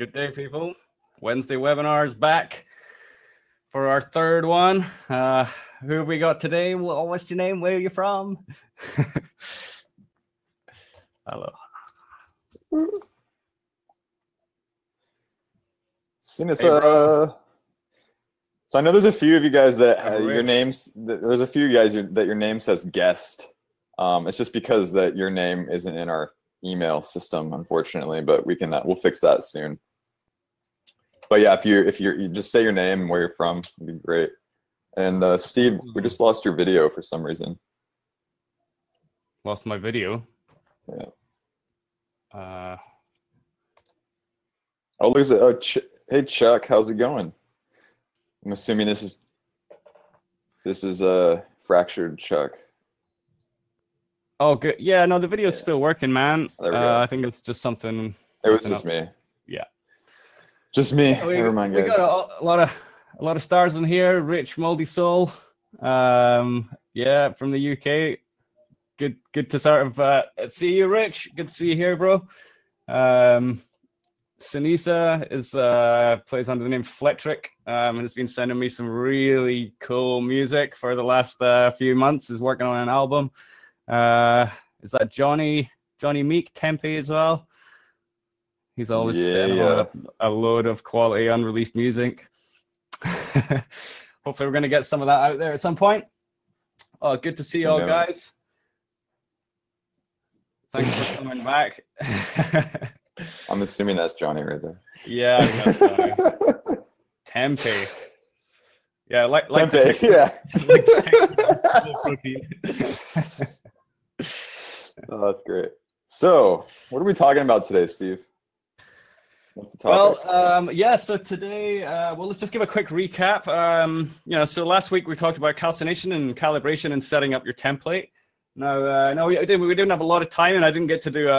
Good day, people. Wednesday webinars back for our third one. Who have we got today? What's your name? Where are you from? Hello. So I know there's a few of you guys that your names. There's a few guys that your name says guest. It's just because that your name isn't in our email system, unfortunately. But we'll fix that soon. But yeah, if you just say your name and where you're from, it'd be great. And Steve, we just lost your video for some reason. Lost my video. Yeah. Oh, look at that. Oh, hey Chuck, how's it going? I'm assuming this is a fractured Chuck. Oh, good. Yeah, no, the video's still working, man. There we go. I think it's just something. It was just me. Yeah. Just me. Yeah, Never mind, guys. We got a lot of stars in here. Rich Moldy Soul. Yeah, from the UK. Good to sort of see you, Rich. Good to see you here, bro. Sinisa plays under the name Fletric, and has been sending me some really cool music for the last few months. Is working on an album. Is that Johnny Meek Tempe as well? He's always sending a load of quality unreleased music. Hopefully we're going to get some of that out there at some point. Oh, good to see you all, guys. Thanks for coming back. I'm assuming that's Johnny right there. Yeah, that's Johnny. Tempe. Yeah, like Tempe, yeah. Oh, that's great. So, what are we talking about today, Steve? What's the topic? Well, yeah, so today, let's just give a quick recap. So last week we talked about calcination and calibration and setting up your template. No, we didn't have a lot of time, and I didn't get to do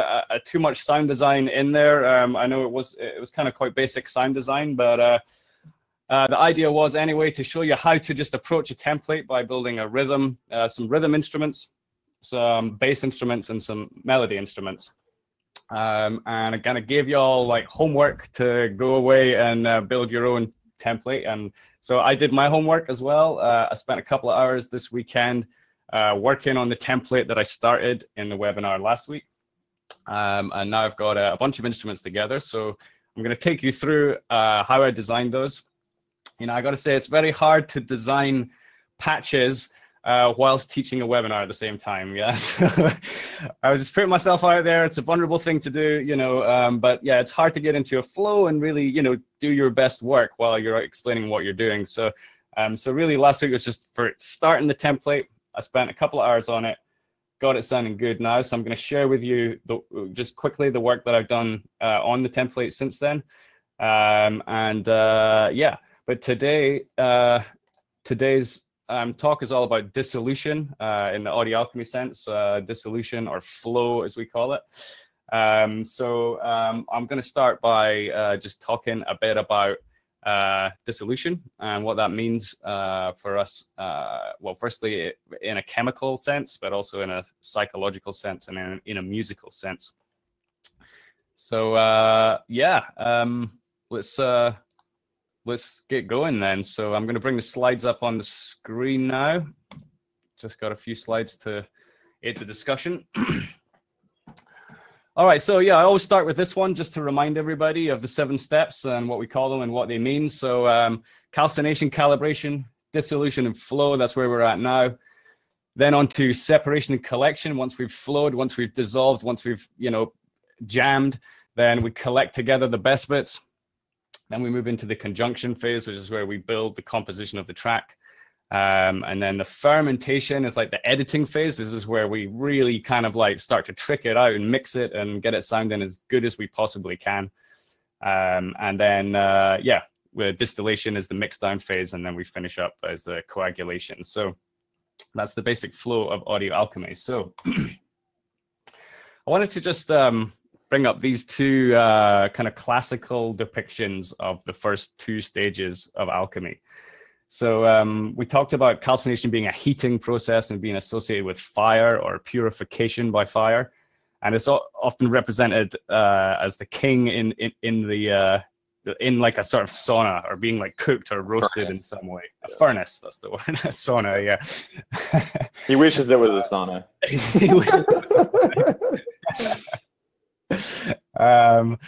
too much sound design in there. I know it was kind of quite basic sound design, but the idea was anyway to show you how to just approach a template by building a rhythm, some rhythm instruments, some bass instruments, and some melody instruments. And I kind of gave you all like homework to go away and build your own template. And so I did my homework as well. I spent a couple of hours this weekend working on the template that I started in the webinar last week. And now I've got a bunch of instruments together. So I'm going to take you through how I designed those. You know, I got to say, it's very hard to design patches whilst teaching a webinar at the same time. Yeah, so I was just putting myself out there. It's a vulnerable thing to do, you know, but yeah, it's hard to get into a flow and really, you know, do your best work while you're explaining what you're doing. So, so really last week was just for starting the template. I spent a couple of hours on it, got it sounding good now. So I'm going to share with you just quickly the work that I've done on the template since then. Yeah, but today's talk is all about dissolution in the audio alchemy sense, dissolution or flow as we call it. So I'm going to start by just talking a bit about dissolution and what that means for us. Well, firstly, in a chemical sense, but also in a psychological sense and in a musical sense. So let's get going then. So I'm going to bring the slides up on the screen now. Just got a few slides to aid the discussion. All right, so yeah, I always start with this one just to remind everybody of the 7 steps and what we call them and what they mean. So calcination, calibration, dissolution, and flow, that's where we're at now. Then on to separation and collection. Once we've flowed, once we've dissolved, once we've, you know, jammed, then we collect together the best bits. Then we move into the conjunction phase, which is where we build the composition of the track. And then the fermentation is like the editing phase. This is where we really kind of like start to trick it out and mix it and get it sounding as good as we possibly can. And then, the distillation is the mix down phase. And then we finish up as the coagulation. So that's the basic flow of audio alchemy. So I wanted to just bring up these two kind of classical depictions of the first 2 stages of alchemy. So we talked about calcination being a heating process and being associated with fire or purification by fire. And it's often represented as the king in in like a sort of sauna or being like cooked or roasted in some way. A furnace, that's the word. A sauna, yeah. He wishes it was a sauna. He wishes it was a sauna.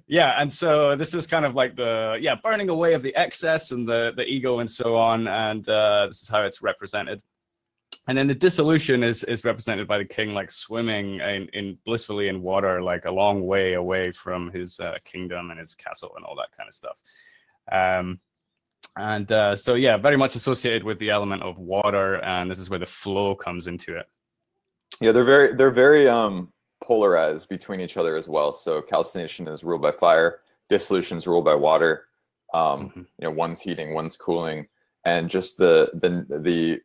Yeah, and so this is kind of like the burning away of the excess and the ego and so on, and this is how it's represented. And then the dissolution is represented by the king like swimming in blissfully in water, like a long way away from his kingdom and his castle and all that kind of stuff. So yeah, very much associated with the element of water, and this is where the flow comes into it. Yeah, they're very polarized between each other as well. So calcination is ruled by fire, dissolution is ruled by water. You know, one's heating, one's cooling, and just the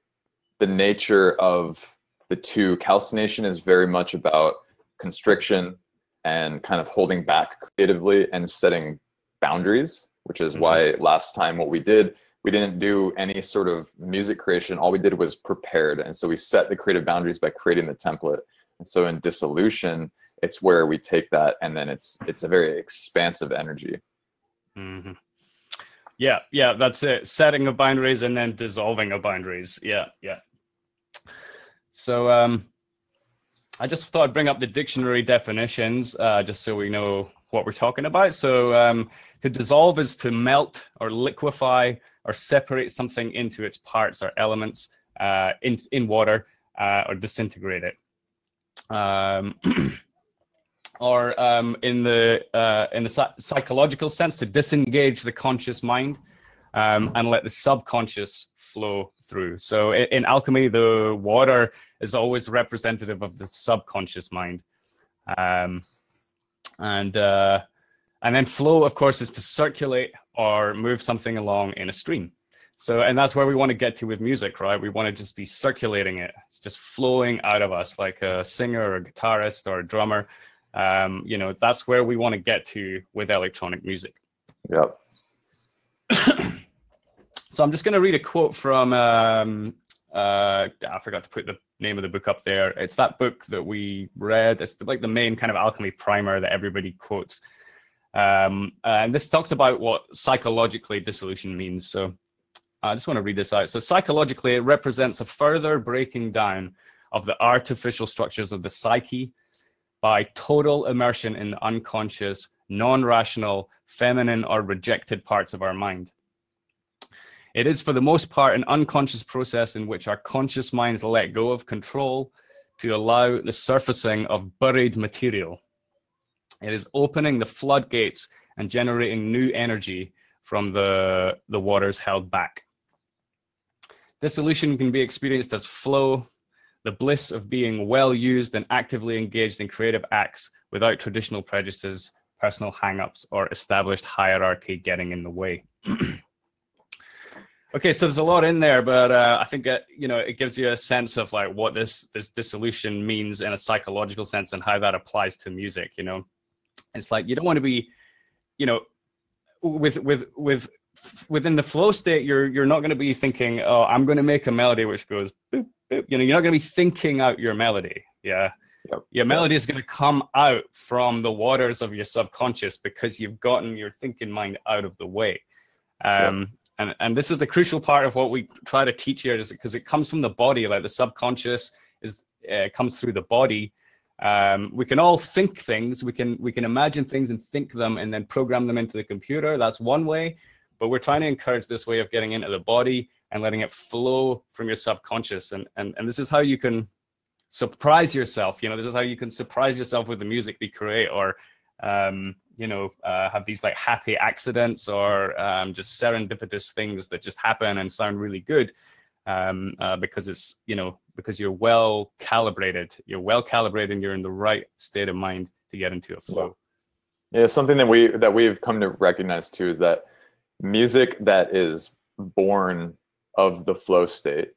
nature of the two. Calcination is very much about constriction and kind of holding back creatively and setting boundaries, which is why last time what we didn't do any sort of music creation. All we did was prepared. And so we set the creative boundaries by creating the template. And so in dissolution, it's where we take that, and then it's a very expansive energy. Yeah, that's it. Setting of boundaries and then dissolving of boundaries. Yeah. So I just thought I'd bring up the dictionary definitions just so we know what we're talking about. So to dissolve is to melt or liquefy or separate something into its parts or elements in water or disintegrate it. Or in the psychological sense, to disengage the conscious mind and let the subconscious flow through. So in alchemy, the water is always representative of the subconscious mind. And then flow, of course, is to circulate or move something along in a stream. So, and that's where we want to get to with music, right? We want to just be circulating it. It's just flowing out of us like a singer or a guitarist or a drummer. You know, that's where we want to get to with electronic music. Yep. So I'm just going to read a quote from, I forgot to put the name of the book up there. It's that book that we read. It's like the main kind of alchemy primer that everybody quotes. And this talks about what psychologically dissolution means. So I just want to read this out. So psychologically, it represents a further breaking down of the artificial structures of the psyche by total immersion in the unconscious, non-rational, feminine, or rejected parts of our mind. It is, for the most part, an unconscious process in which our conscious minds let go of control to allow the surfacing of buried material. It is opening the floodgates and generating new energy from the waters held back. Dissolution can be experienced as flow, the bliss of being well used and actively engaged in creative acts without traditional prejudices, personal hang-ups, or established hierarchy getting in the way. Okay, so there's a lot in there, but I think it gives you a sense of like what this dissolution means in a psychological sense and how that applies to music. You know, it's like you don't want to be, you know, within the flow state. You're not going to be thinking, oh, I'm going to make a melody which goes boop boop. You know, you're not going to be thinking out your melody. Yeah, your melody is going to come out from the waters of your subconscious because you've gotten your thinking mind out of the way. And this is the crucial part of what we try to teach here, is because it comes from the body. Like the subconscious comes through the body. We can all think things. We can imagine things and think them and then program them into the computer. That's one way. But we're trying to encourage this way of getting into the body and letting it flow from your subconscious. And this is how you can surprise yourself. You know, this is how you can surprise yourself with the music you create, or have these like happy accidents or just serendipitous things that just happen and sound really good because it's, you know, because you're well calibrated. You're well calibrated and you're in the right state of mind to get into a flow. Yeah, something that we've come to recognize too is that music that is born of the flow state,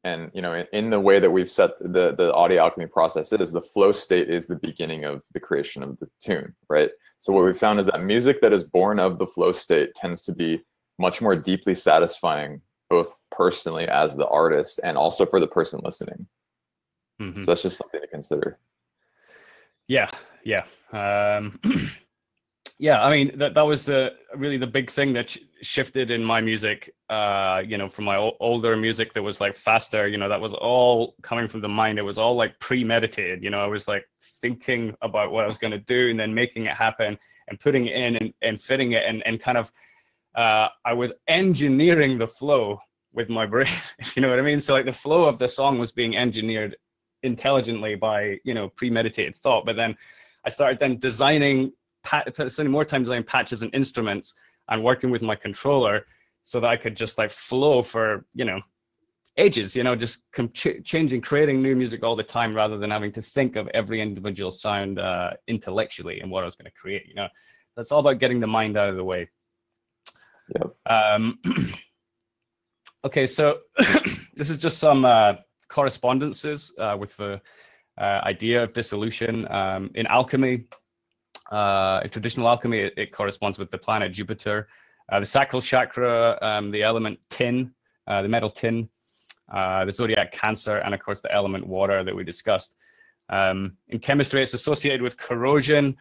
and you know, in the way that we've set the audio alchemy process, is the flow state is the beginning of the creation of the tune, right? So what we found is that music that is born of the flow state tends to be much more deeply satisfying, both personally as the artist and also for the person listening. So that's just something to consider. Yeah. yeah, I mean, that was really the big thing that shifted in my music, you know, from my older music that was like faster, you know, that was all coming from the mind. It was all like premeditated, you know, I was like thinking about what I was going to do and then making it happen and putting it in and fitting it and kind of, I was engineering the flow with my brain, if you know what I mean? So like the flow of the song was being engineered intelligently by, you know, premeditated thought. But then I started then spending more time designing patches and instruments and working with my controller so that I could just like flow for, you know, ages, you know, just changing, creating new music all the time rather than having to think of every individual sound intellectually and what I was going to create, you know. That's all about getting the mind out of the way. Yep. Okay, so this is just some correspondences with the idea of dissolution. In alchemy, in traditional alchemy, it corresponds with the planet Jupiter, the sacral chakra, the element tin, the metal tin, the zodiac Cancer, and of course the element water that we discussed. In chemistry, it's associated with corrosion,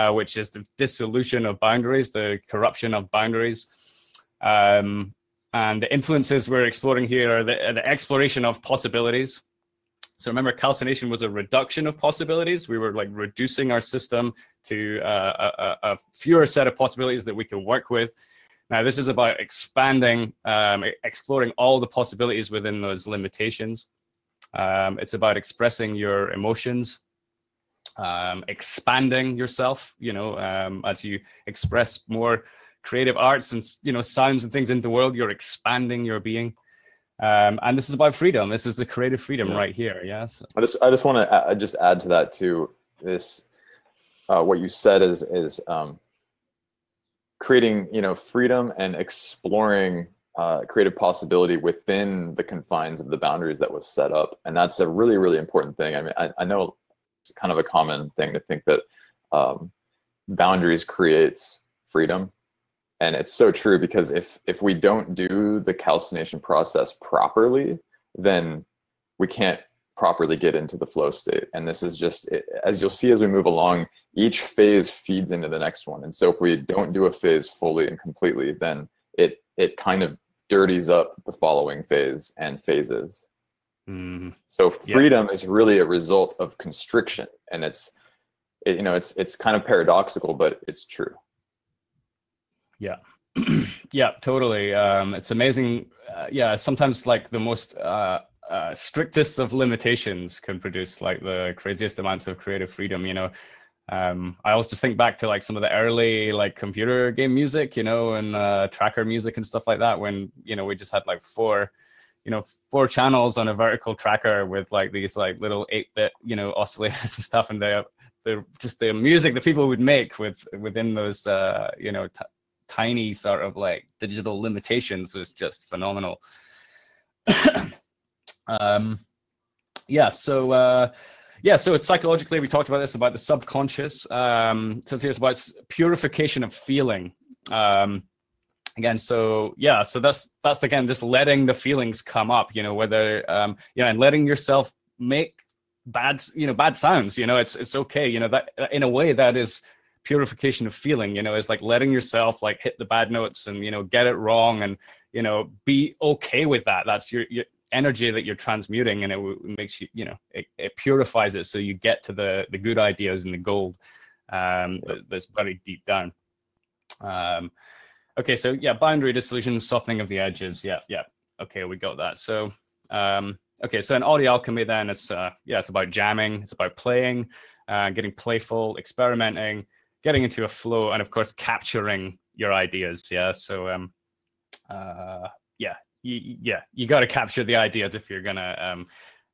which is the dissolution of boundaries, the corruption of boundaries. And the influences we're exploring here are the exploration of possibilities. So remember, calcination was a reduction of possibilities. We were like reducing our system to a fewer set of possibilities that we can work with. Now, this is about expanding, exploring all the possibilities within those limitations. It's about expressing your emotions, expanding yourself, you know, as you express more creative arts and, you know, sounds and things into the world, you're expanding your being. And this is about freedom. This is the creative freedom right here. Yeah. So. I just want to just add to that too. This what you said is creating, you know, freedom and exploring creative possibility within the confines of the boundaries that was set up, and that's a really, really important thing. I mean, I know it's kind of a common thing to think that boundaries creates freedom. And it's so true, because if we don't do the calcination process properly, then we can't properly get into the flow state. And this is just, as you'll see as we move along, each phase feeds into the next one. And so if we don't do a phase fully and completely, then it kind of dirties up the following phase and phases. So freedom is really a result of constriction. And it's kind of paradoxical, but it's true. Yeah. Yeah, totally. It's amazing. Yeah, sometimes like the most strictest of limitations can produce like the craziest amounts of creative freedom, you know. I always just think back to like some of the early like computer game music, you know, and tracker music and stuff like that, when, you know, we just had like four channels on a vertical tracker with like these like little 8-bit, you know, oscillators and stuff, and the music that people would make within those you know, tiny sort of like digital limitations was just phenomenal. So it's psychologically, we talked about this, about the subconscious. Since here's about purification of feeling. Again, so that's again just letting the feelings come up, you know, whether you know, and letting yourself make bad sounds, you know, it's okay, you know, that in a way that is purification of feeling, you know, is like letting yourself like hit the bad notes and, you know, get it wrong and, you know, be okay with that. That's your energy that you're transmuting, and it makes you, you know, it purifies it so you get to the good ideas and the gold that's buried deep down. Okay, so yeah, boundary dissolution, softening of the edges. Yeah. Okay, we got that. So okay, so in audio alchemy then it's it's about jamming, it's about playing, getting playful, experimenting, getting into a flow, and of course capturing your ideas. Yeah, so you got to capture the ideas if you're gonna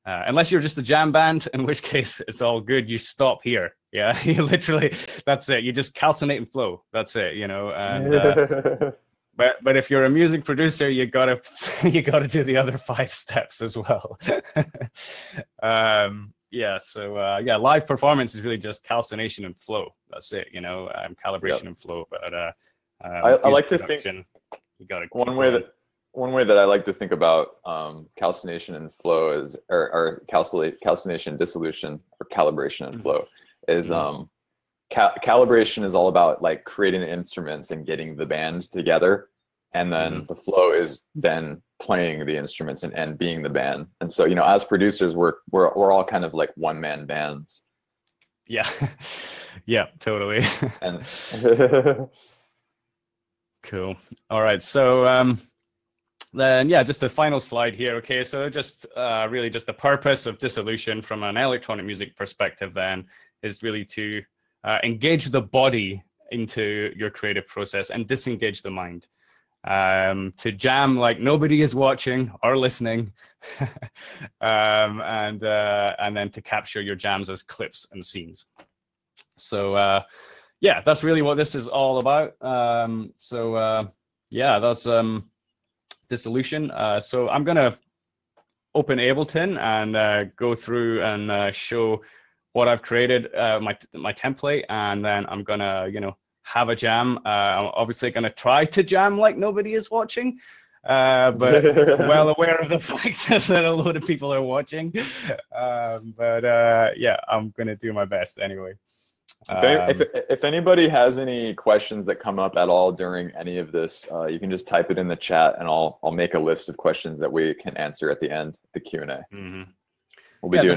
unless you're just a jam band, in which case it's all good, you stop here. Yeah, you literally, that's it, you just calcinate and flow, that's it, you know. And but if you're a music producer, you gotta do the other 5 steps as well. Live performance is really just calcination and flow, that's it, you know. Calibration and flow. But I like to think you gotta one way that I like to think about calcination and flow is, or calcination, dissolution, or calibration and flow is calibration is all about like creating the instruments and getting the band together, and then the flow is then playing the instruments and being the band. And so, you know, as producers, we're all kind of like one-man bands. Yeah. Yeah, totally. And cool. All right. So then, yeah, just the final slide here. Okay, so just really just the purpose of dissolution from an electronic music perspective then is really to engage the body into your creative process and disengage the mind. To jam like nobody is watching or listening, and then to capture your jams as clips and scenes. So yeah, that's really what this is all about. Yeah, that's dissolution. So I'm gonna open Ableton and go through and show what I've created, my template, and then I'm gonna, you know, have a jam. I'm obviously gonna try to jam like nobody is watching, but well aware of the fact that a lot of people are watching. Yeah, I'm gonna do my best anyway. If anybody has any questions that come up at all during any of this, you can just type it in the chat, and I'll make a list of questions that we can answer at the end, the Q&A. We'll be doing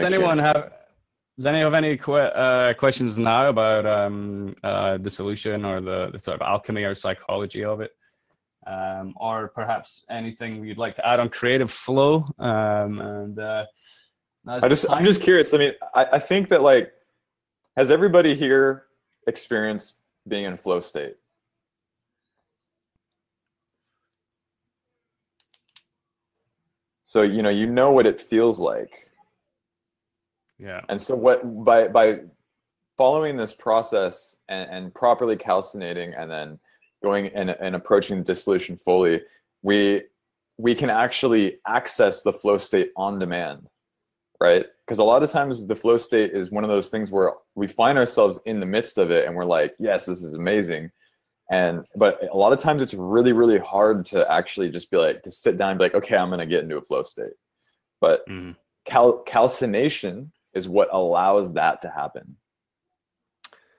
does anyone have any questions now about dissolution or the sort of alchemy or psychology of it, or perhaps anything you'd like to add on creative flow? I'm just curious. I mean, I think that, like, has everybody here experienced being in flow state? So, you know what it feels like. Yeah. And so by following this process and properly calcinating and then going and approaching dissolution fully, we can actually access the flow state on demand, right? Because a lot of times the flow state is one of those things where we find ourselves in the midst of it and we're like, yes, this is amazing. But a lot of times it's really, really hard to actually just be like, to sit down and be like, okay, I'm going to get into a flow state. But calcination is what allows that to happen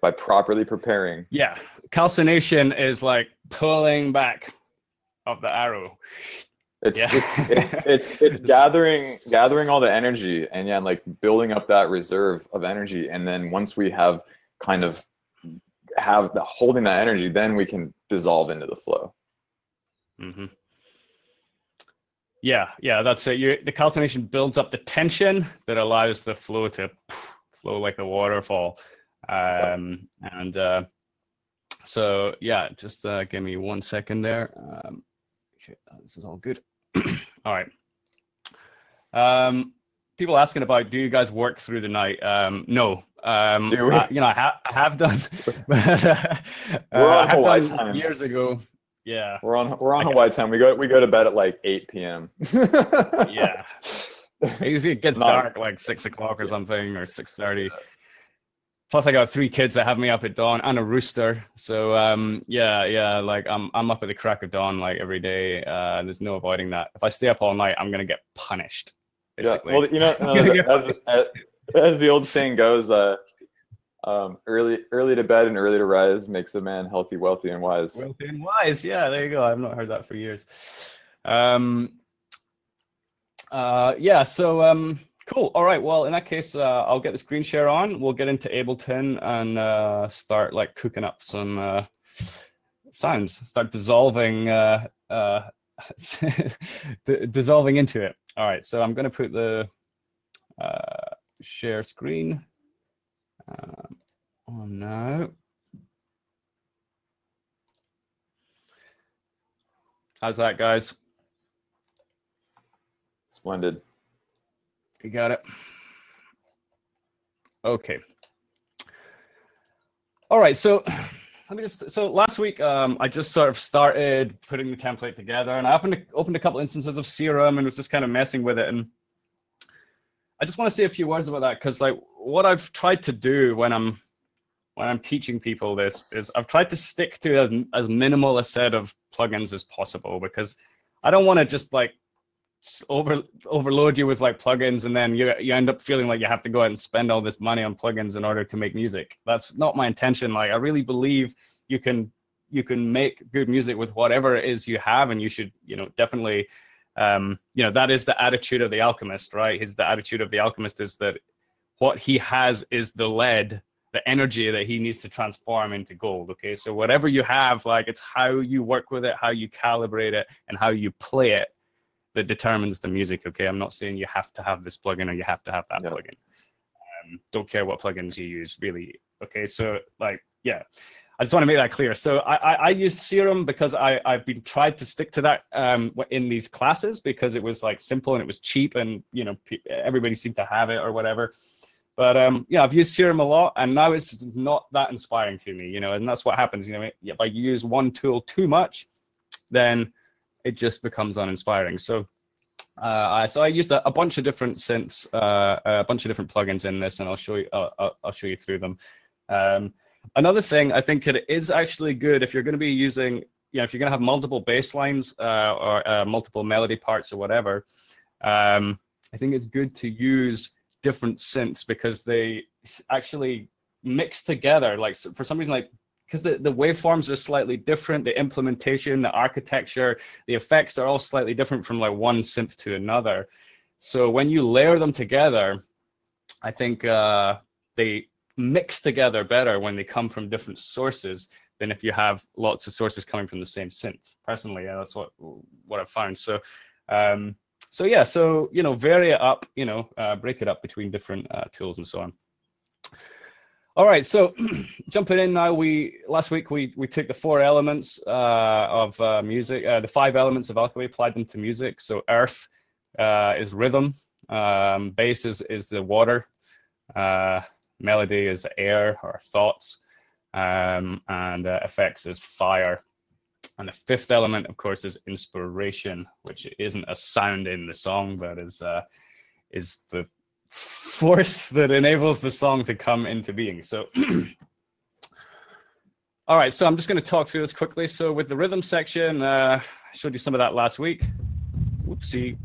by properly preparing. Yeah, calcination is like pulling back of the arrow. It's gathering all the energy and like building up that reserve of energy, and then once we have kind of holding that energy, then we can dissolve into the flow. Yeah, that's it. The calcination builds up the tension that allows the flow to flow like a waterfall. So yeah, just give me 1 second there. This is all good. All right. People asking about, do you guys work through the night? No. I have done. We're on Hawaii time. Years ago. Yeah. We're on Hawaii time. We go to bed at like 8 p.m. Yeah. It gets dark like 6 o'clock or something, or 6:30. Plus, I got 3 kids that have me up at dawn and a rooster. So yeah, like I'm up at the crack of dawn like every day. There's no avoiding that. If I stay up all night, I'm gonna get punished. Basically. Yeah. Well, as the old saying goes, early to bed and early to rise makes a man healthy, wealthy, and wise. Wealthy and wise. Yeah, there you go. I've not heard that for years. Yeah. So cool. All right. Well, in that case, I'll get the screen share on. We'll get into Ableton and start like cooking up some sounds. Start dissolving, dissolving into it. All right. So I'm going to put the share screen on now. How's that, guys? Splendid. You got it. Okay. All right. So last week, I just sort of started putting the template together, and I opened a couple instances of Serum and was just kind of messing with it. And I just want to say a few words about that, because like what I've tried to do when I'm teaching people this is I've tried to stick to as minimal a set of plugins as possible, because I don't want to just like overload you with like plugins, and then you end up feeling like you have to go out and spend all this money on plugins in order to make music. That's not my intention. Like, I really believe you can make good music with whatever it is you have, and you should, definitely, that is the attitude of the alchemist, right? The attitude of the alchemist is that what he has is the lead, the energy that he needs to transform into gold. Okay, so whatever you have, like, it's how you work with it, how you calibrate it, and how you play it that determines the music. Okay, I'm not saying you have to have this plugin or you have to have that plugin. Don't care what plugins you use, really. Okay, so like, yeah, I just want to make that clear. So I used Serum because I've been tried to stick to that in these classes, because it was like simple and it was cheap, and everybody seemed to have it or whatever. But I've used Serum a lot, and now it's not that inspiring to me, and that's what happens. If I use one tool too much, then it just becomes uninspiring. So I used a bunch of different synths, a bunch of different plugins in this, and I'll show you through them. Another thing, I think it is actually good if you're going to be using, if you're going to have multiple bass lines or multiple melody parts or whatever. I think it's good to use different synths, because they actually mix together. Like, for some reason, like, because the waveforms are slightly different, the implementation, the architecture, the effects are all slightly different from like one synth to another. So when you layer them together, I think they mix together better when they come from different sources than if you have lots of sources coming from the same synth. Personally, that's what I've found. So vary it up, break it up between different tools and so on. All right, so jumping in now, last week we took the 4 elements of music, the 5 elements of alchemy, applied them to music. So earth is rhythm, bass is the water, melody is air or thoughts, and effects is fire. And the 5th element, of course, is inspiration, which isn't a sound in the song, but is the force that enables the song to come into being. So, all right, so I'm just going to talk through this quickly. So with the rhythm section, I showed you some of that last week. Whoopsie.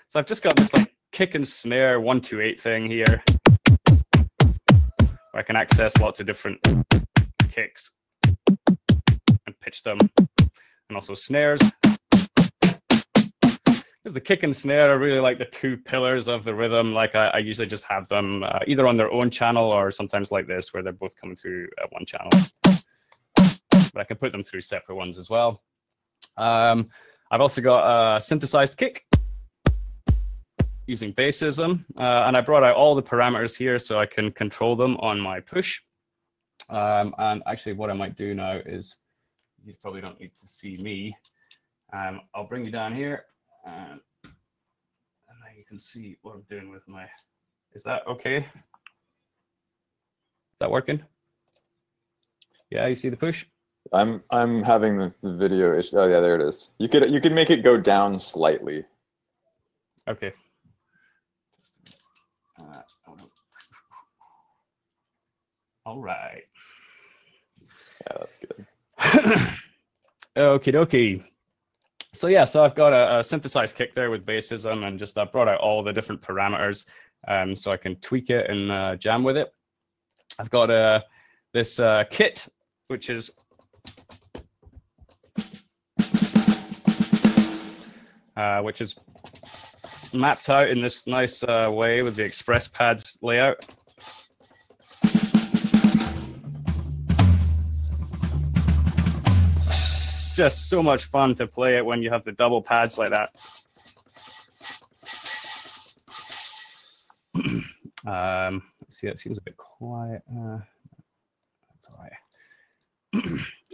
So I've just got this like kick and snare 1-2-8 thing here, where I can access lots of different kicks and pitch them, and also snares. Because the kick and snare are really like the 2 pillars of the rhythm. Like, I usually just have them either on their own channel, or sometimes like this, where they're both coming through one channel. But I can put them through separate ones as well. I've also got a synthesized kick using bassism, and I brought out all the parameters here so I can control them on my push. And actually, what I might do now is, you probably don't need to see me. I'll bring you down here. And now you can see what I'm doing with my. Is that okay? Is that working? Yeah, you see the push? I'm having the video issue. Oh yeah, there it is. You could make it go down slightly. Okay. All right. Yeah, that's good. Okie dokie. So yeah, so I've got a synthesized kick there with bassism, and just I brought out all the different parameters so I can tweak it and jam with it. I've got this kit, which is mapped out in this nice way with the express pads layout. Just so much fun to play it when you have the double pads like that. See, it seems a bit quiet. That's all right.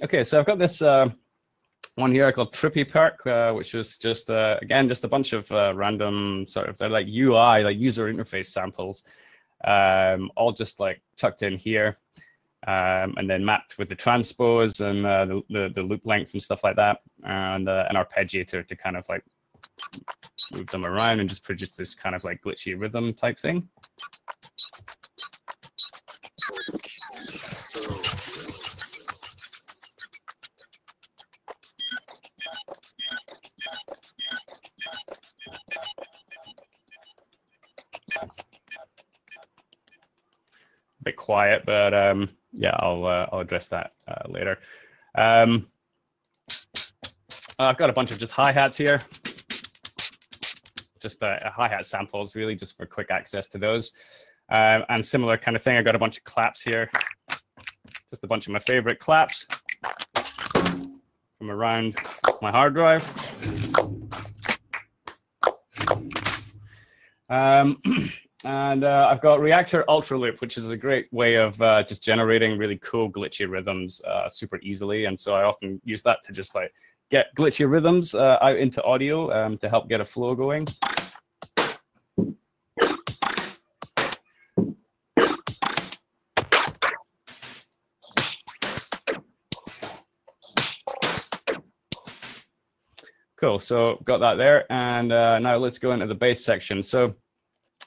Okay, so I've got this one here called Trippy Park, which is just again just a bunch of random sort of, they're like UI, like user interface samples, all just like chucked in here. And then mapped with the transpose and the loop length and stuff like that, and an arpeggiator to kind of like move them around and just produce this kind of like glitchy rhythm type thing. bit quiet, but yeah, I'll address that later. I've got a bunch of just hi-hats here, just hi-hat samples, really, just for quick access to those. And similar kind of thing, I got a bunch of claps here, just a bunch of my favorite claps from around my hard drive. And I've got Reactor Ultra Loop, which is a great way of just generating really cool glitchy rhythms super easily. And so I often use that to just like get glitchy rhythms out into audio to help get a flow going. Cool, so got that there, and now let's go into the bass section. So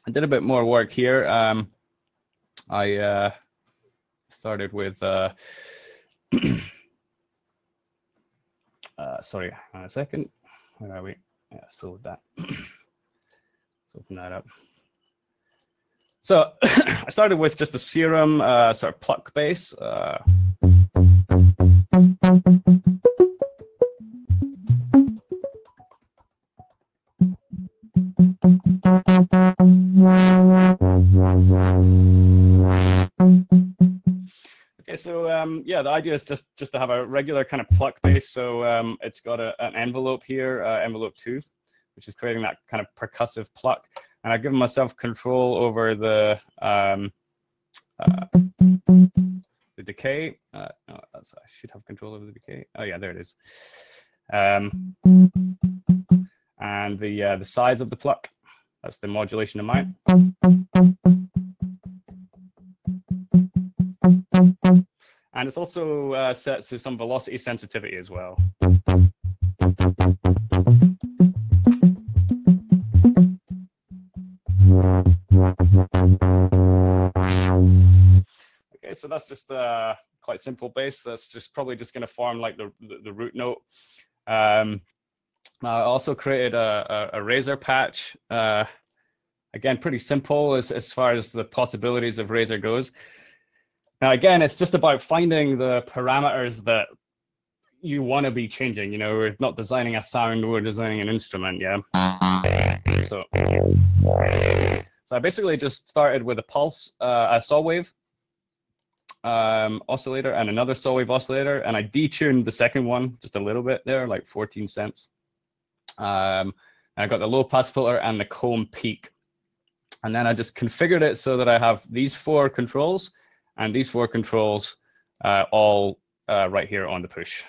I did a bit more work here. I started with, sorry, a second. Where are we? Yeah, so with that. Let's open that up. So I started with just a Serum sort of pluck bass. Okay, so yeah, the idea is just to have a regular kind of pluck bass. So it's got an envelope here, envelope 2, which is creating that kind of percussive pluck. And I've given myself control over the decay. No, I should have control over the decay. Oh yeah, there it is. And the size of the pluck. That's the modulation amount. And it's also set to some velocity sensitivity as well. Okay, so that's just quite simple bass. That's just probably just going to form like the root note. I also created a Razor patch. Again, pretty simple as far as the possibilities of Razor goes. Now, again, it's just about finding the parameters that you want to be changing. You know, we're not designing a sound, we're designing an instrument, yeah? So I basically just started with a pulse, a saw wave oscillator and another saw wave oscillator, and I detuned the second one just a little bit there, like 14 cents. I got the low pass filter and the comb peak. And then I just configured it so that I have these 4 controls and these 4 controls all right here on the push.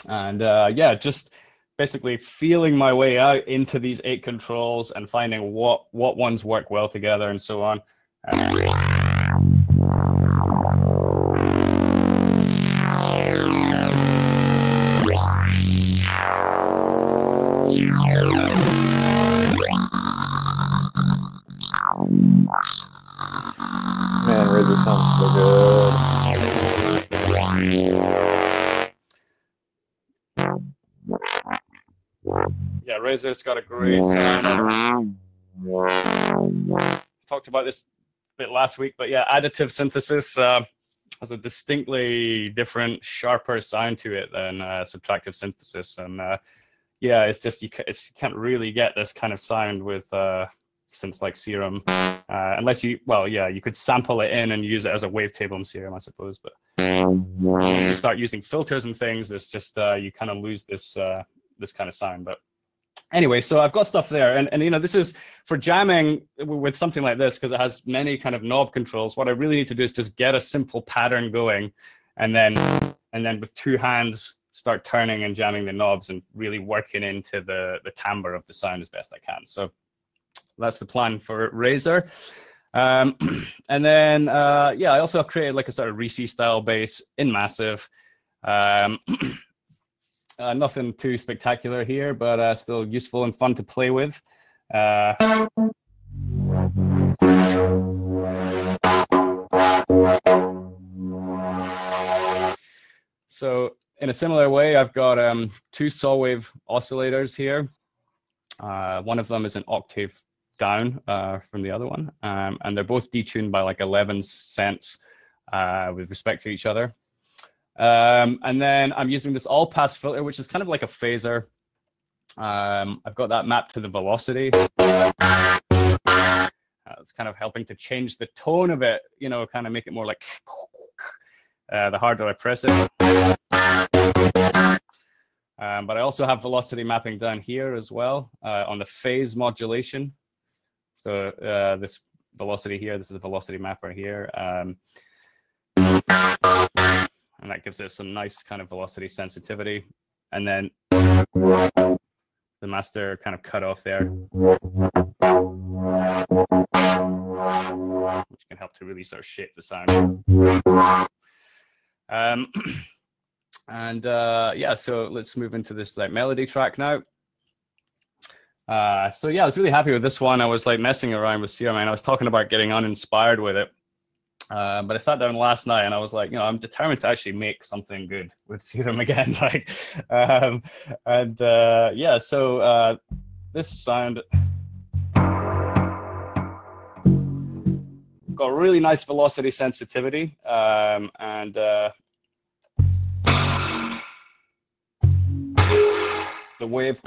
Yeah, just basically feeling my way out into these 8 controls and finding what ones work well together and so on. Man, Razor sounds so good. Yeah, Razor's got a great sound. Talked about this a bit last week, but yeah, additive synthesis has a distinctly different, sharper sound to it than subtractive synthesis. And yeah, it's just you can't really get this kind of sound with synths like Serum, unless you, well, yeah, you could sample it in and use it as a wavetable in Serum, I suppose. But when you start using filters and things, it's just you kind of lose this this kind of sound. But anyway, so I've got stuff there, and you know, this is for jamming with something like this because it has many kind of knob controls. What I really need to do is just get a simple pattern going, and then with 2 hands start turning and jamming the knobs and really working into the timbre of the sound as best I can. So that's the plan for Razor. And then yeah, I also created like a sort of Reese style bass in Massive. Nothing too spectacular here, but still useful and fun to play with. So in a similar way, I've got 2 saw wave oscillators here. One of them is an octave down from the other one, and they're both detuned by like 11 cents with respect to each other. And then I'm using this all-pass filter, which is kind of like a phaser. I've got that mapped to the velocity. It's kind of helping to change the tone of it, you know, kind of make it more like the harder I press it. But I also have velocity mapping down here as well on the phase modulation. So this velocity here, this is the velocity mapper here. And that gives it some nice kind of velocity sensitivity. And then the master kind of cut off there, which can help to really sort of shape the sound. Yeah, so let's move into this like melody track now. So yeah, I was really happy with this one. I was like messing around with Serum, and I was talking about getting uninspired with it. But I sat down last night and I was like, you know, I'm determined to actually make something good with Serum again. Like, yeah, so this sound got really nice velocity sensitivity, and the wave.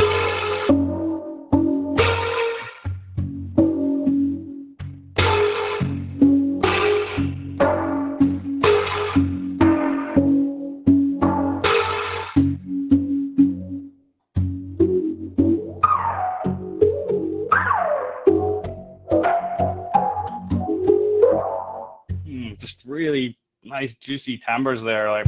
Just really nice juicy timbres there, like.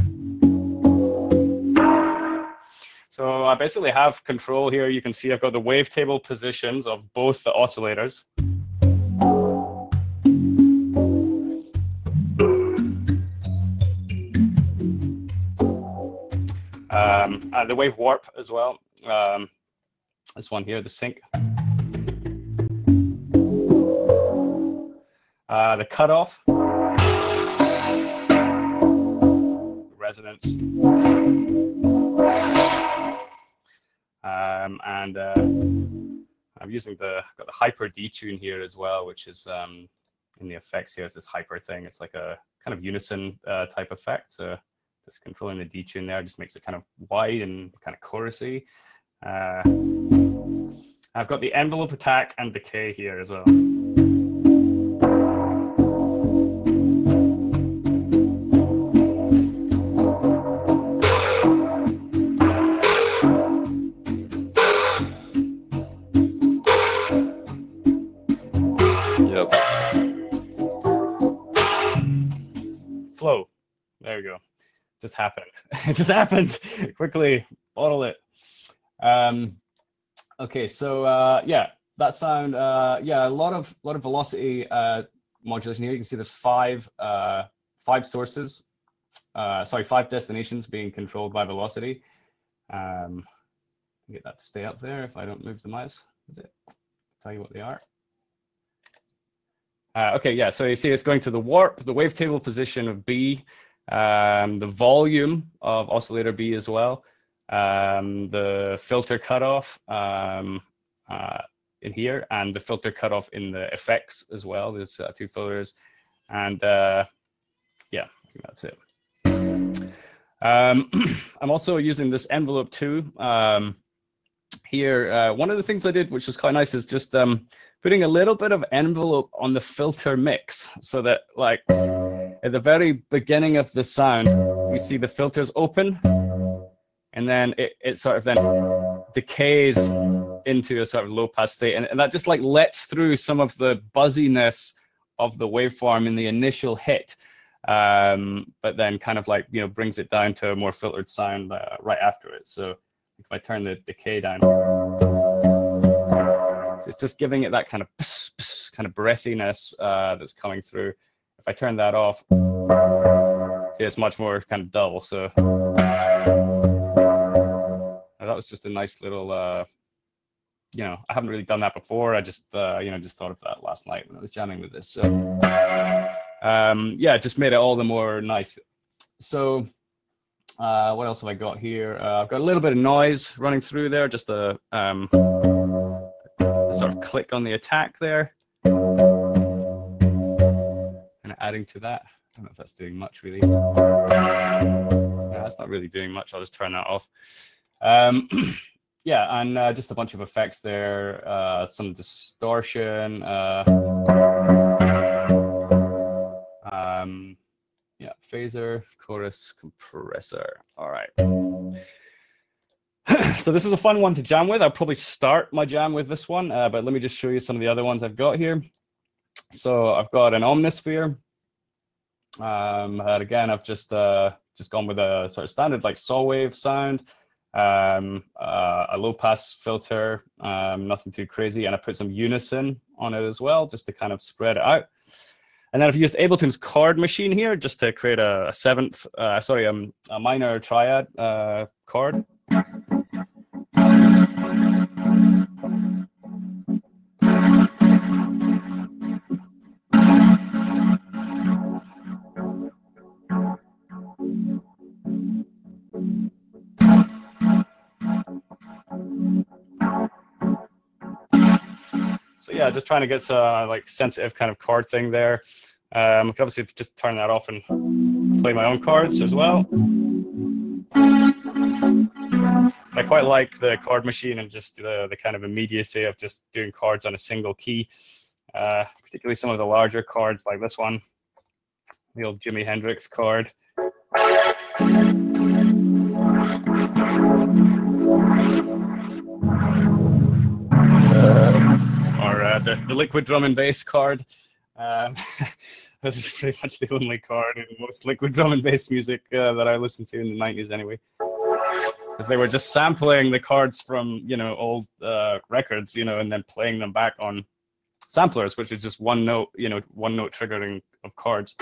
So I basically have control here. You can see I've got the wavetable positions of both the oscillators. And the wave warp as well. This one here, the sync. The cutoff. Resonance. And I'm using got the hyper detune here as well, which is in the effects here. It's this hyper thing. It's like a kind of unison type effect. So just controlling the detune there just makes it kind of wide and kind of chorusy. I've got the envelope attack and decay here as well. Flow. There we go. Just happened. It just happened. Quickly bottle it. Okay, so yeah, that sound. Yeah, a lot of velocity modulation here. You can see there's five sources. Sorry, 5 destinations being controlled by velocity. Get that to stay up there if I don't move the mouse. Is it? Tell you what they are. Okay, yeah, so you see it's going to the warp, the wavetable position of B, the volume of oscillator B as well, the filter cutoff in here, and the filter cutoff in the effects as well. There's 2 filters, and yeah, I think that's it. I'm also using this envelope too. Here, one of the things I did, which was quite nice, is just putting a little bit of envelope on the filter mix, so that like at the very beginning of the sound, we see the filters open, and then it sort of then decays into a sort of low pass state, and that just like lets through some of the buzziness of the waveform in the initial hit, but then kind of like, you know, brings it down to a more filtered sound right after it. So if I turn the decay down, it's just giving it that kind of breathiness that's coming through. If I turn that off, see, it's much more kind of dull. So that was just a nice little, you know, I haven't really done that before. I just, you know, just thought of that last night when I was jamming with this. So yeah, it just made it all the more nice. So what else have I got here? I've got a little bit of noise running through there, just a sort of click on the attack there. And adding to that. I don't know if that's doing much really. No, that's not really doing much. I'll just turn that off. Yeah, and just a bunch of effects there. Some distortion. Yeah, phaser, chorus, compressor. All right. So this is a fun one to jam with. I'll probably start my jam with this one, but let me just show you some of the other ones I've got here. So I've got an Omnisphere. And again, I've just gone with a sort of standard like saw wave sound, a low pass filter, nothing too crazy, and I put some unison on it as well, just to kind of spread it out. And then I've used Ableton's chord machine here just to create a minor triad chord. So yeah, just trying to get some like sensitive kind of chord thing there. I can obviously just turn that off and play my own chords as well. I quite like the chord machine and just the kind of immediacy of just doing chords on a single key, particularly some of the larger chords like this one, the old Jimi Hendrix chord. Or the liquid drum and bass chord. This is pretty much the only chord in most liquid drum and bass music that I listened to in the 90s anyway. Because they were just sampling the chords from, old records, and then playing them back on samplers, which is just one note triggering of chords.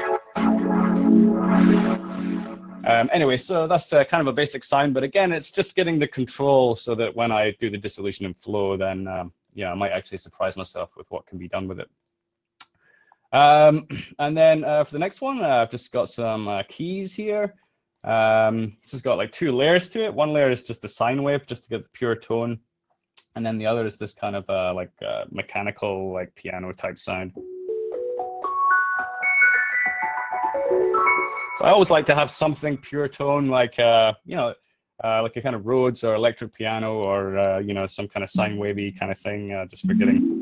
Anyway, so that's kind of a basic sound, but again, it's just getting the control so that when I do the dissolution and flow, then I might actually surprise myself with what can be done with it. And then for the next one, I've just got some keys here. This has got like two layers to it. One layer is just a sine wave, just to get the pure tone. And then the other is this kind of mechanical, like piano type sound. So I always like to have something pure tone, like, like a kind of Rhodes or electric piano or, some kind of sine wavy kind of thing, just for getting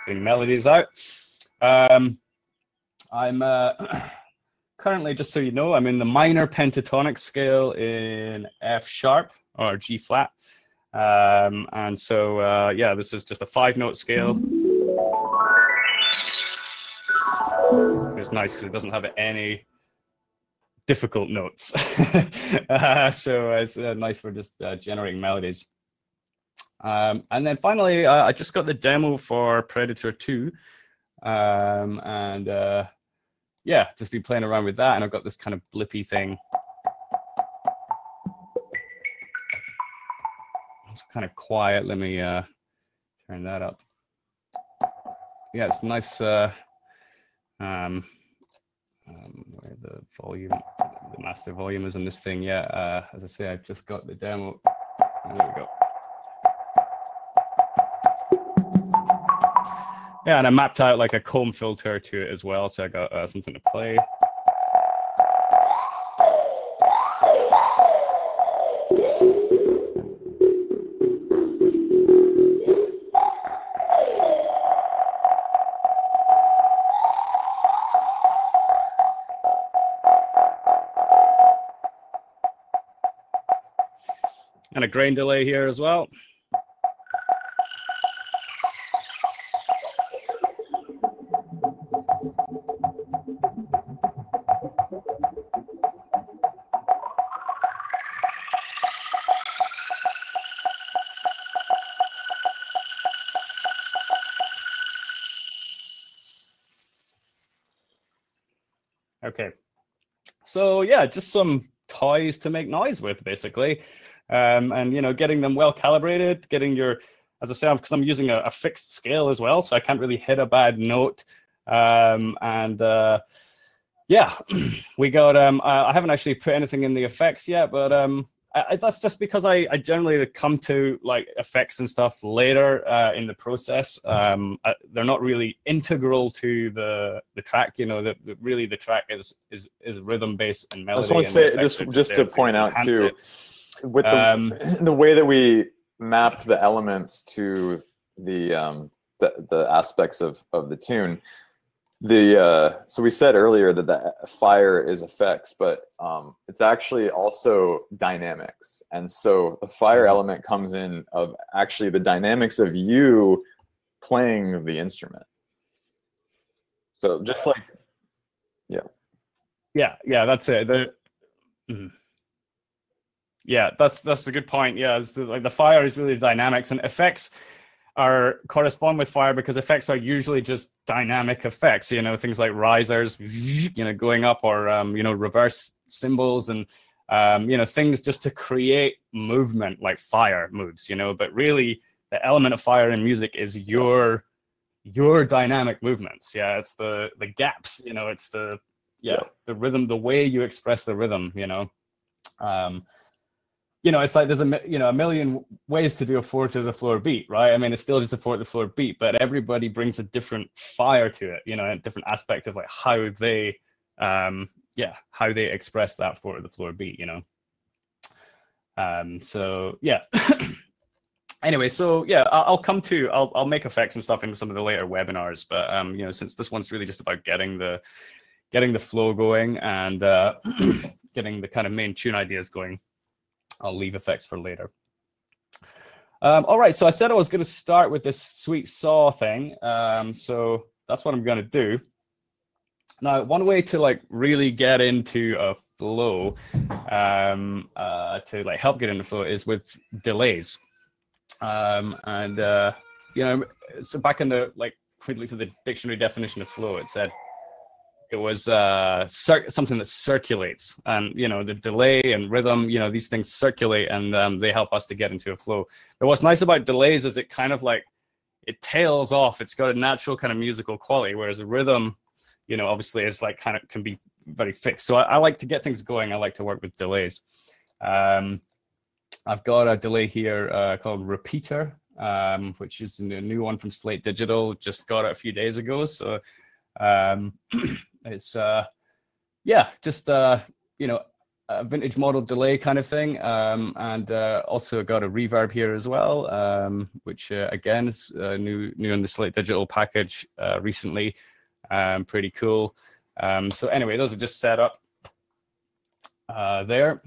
melodies out. I'm currently, just so you know, I'm in the minor pentatonic scale in F sharp or G flat. And so, this is just a 5-note scale. It's nice because it doesn't have any difficult notes. So it's nice for just generating melodies. And then finally, I just got the demo for Predator 2. Just been playing around with that, and I've got this kind of blippy thing. It's kind of quiet. Let me turn that up. Yeah, it's nice. Where the volume, the master volume is on this thing. Yeah, as I say, I've just got the demo. There we go. Yeah, and I mapped out like a comb filter to it as well, so I got something to play. And a grain delay here as well. Okay, so yeah, just some toys to make noise with, basically. And getting them well calibrated, getting your, as I say, because I'm using a fixed scale as well, so I can't really hit a bad note. We got I haven't actually put anything in the effects yet, but That's just because I generally come to like effects and stuff later in the process. They're not really integral to the track. You know, really the track is rhythm based and melody. I just want to say just to point out too, with the way that we map the elements to the aspects of the tune. So we said earlier that the fire is effects, but it's actually also dynamics. And so the fire element comes in of actually the dynamics of you playing the instrument. So just like, yeah, that's it. Yeah, that's a good point. Yeah, it's like the fire is really dynamics, and effects correspond with fire because effects are usually just dynamic effects, you know, things like risers, you know, going up, or you know, reverse cymbals, and you know, things just to create movement like fire moves, you know. But really the element of fire in music is your dynamic movements. Yeah, it's the gaps, you know, it's the the rhythm, the way you express the rhythm, you know. You know, it's like there's a million ways to do a 4 to the floor beat, right? I mean, it's still just a 4 to the floor beat, but everybody brings a different fire to it, you know, a different aspect of like how they express that 4 to the floor beat, you know. So yeah. Anyway, so yeah, I'll make effects and stuff in some of the later webinars, but you know, since this one's really just about getting the flow going and getting the kind of main tune ideas going, I'll leave effects for later. All right, so I said I was going to start with this sweet saw thing, so that's what I'm going to do. Now, one way to like really get into a flow, to like help get into flow, is with delays. You know, so back in the like quickly to the dictionary definition of flow, it said it was something that circulates, and you know, the delay and rhythm, you know, these things circulate, and they help us to get into a flow. But what's nice about delays is it kind of like it tails off. It's got a natural kind of musical quality, whereas a rhythm, you know, obviously is like kind of can be very fixed. So I like to get things going. I like to work with delays. I've got a delay here called Repeater, which is a new one from Slate Digital. Just got it a few days ago. So it's just you know, a vintage model delay kind of thing, and also got a reverb here as well, which again is new in the Slate Digital package recently. Pretty cool. So anyway, those are just set up there.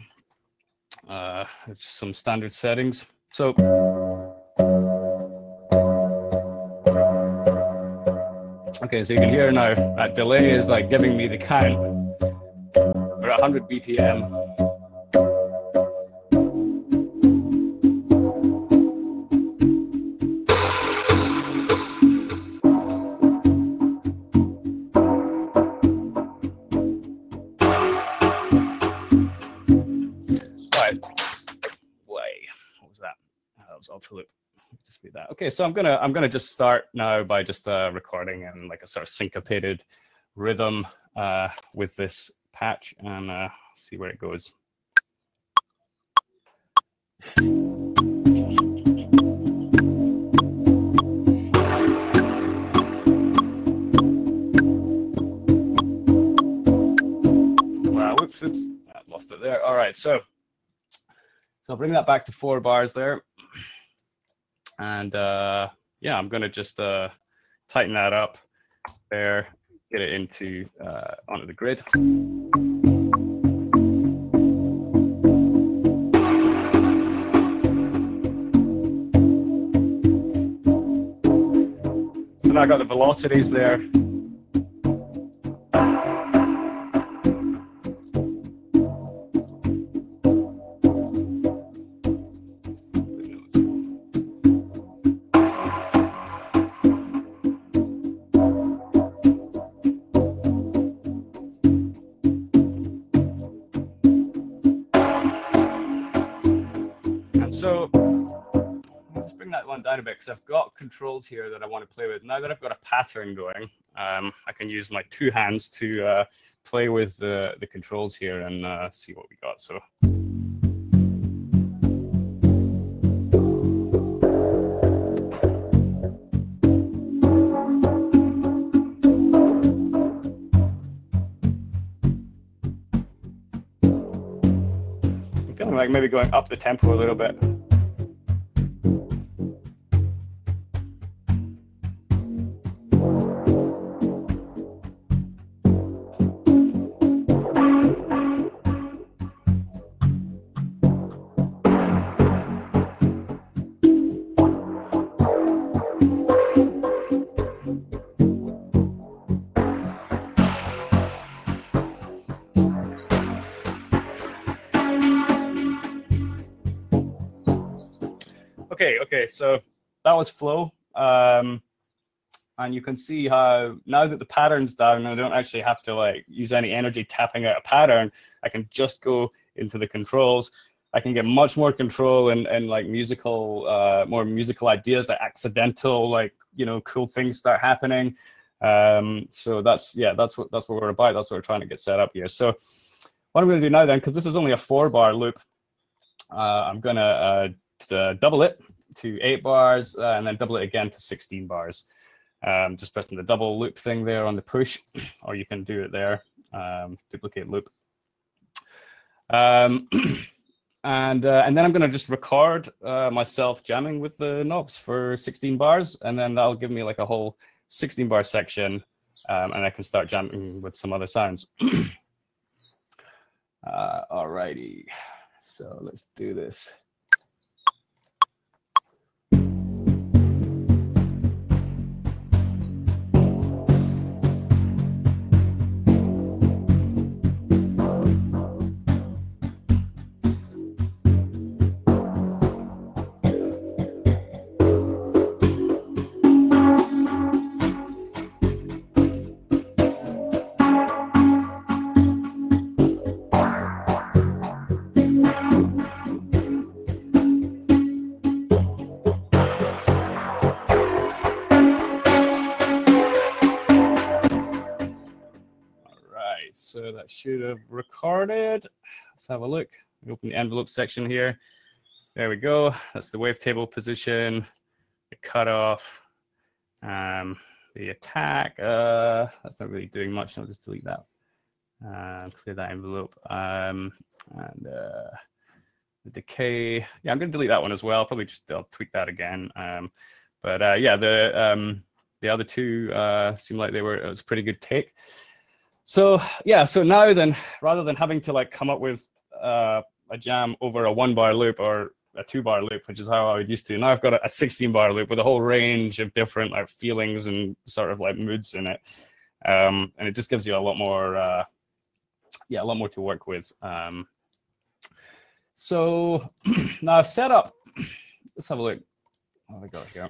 Just some standard settings. So okay, so you can hear now that delay is like giving me the count. We're at 100 BPM. Right. Way. What was that? That was absolute. Just be that. Okay, so I'm gonna just start now by just recording and like a sort of syncopated rhythm with this patch, and see where it goes. Wow, whoops, I lost it there. All right, so I'll bring that back to 4 bars there. And yeah, I'm gonna just tighten that up there, get it into onto the grid. So now I got the velocities there. So let's bring that one down a bit, because I've got controls here that I want to play with. Now that I've got a pattern going, I can use my 2 hands to play with the controls here and see what we got. So like maybe going up the tempo a little bit. Okay, so that was flow. And you can see how now that the pattern's down, I don't actually have to like use any energy tapping out a pattern. I can just go into the controls. I can get much more control and like musical, more musical ideas, like accidental, like, you know, cool things start happening. So that's what we're about. That's what we're trying to get set up here. So what I'm going to do now then, because this is only a 4-bar loop, I'm going to double it to 8 bars and then double it again to 16 bars. Just pressing the double loop thing there on the push, or you can do it there, duplicate loop. And then I'm going to just record myself jamming with the knobs for 16 bars, and then that'll give me like a whole 16-bar section, and I can start jamming with some other sounds. Alrighty, so let's do this. So that should have recorded. Let's have a look. Open the envelope section here. There we go. That's the wavetable position, the cutoff, the attack. That's not really doing much. I'll just delete that. Clear that envelope. And the decay. Yeah, I'm going to delete that one as well. Probably just I'll tweak that again. But yeah, the other two seemed like it was a pretty good take. So yeah, so now then, rather than having to like come up with a jam over a 1-bar loop or a 2-bar loop, which is how I would used to, now I've got a 16-bar loop with a whole range of different like feelings and sort of like moods in it, and it just gives you a lot more, a lot more to work with. So now I've set up. Let's have a look. What have I got here?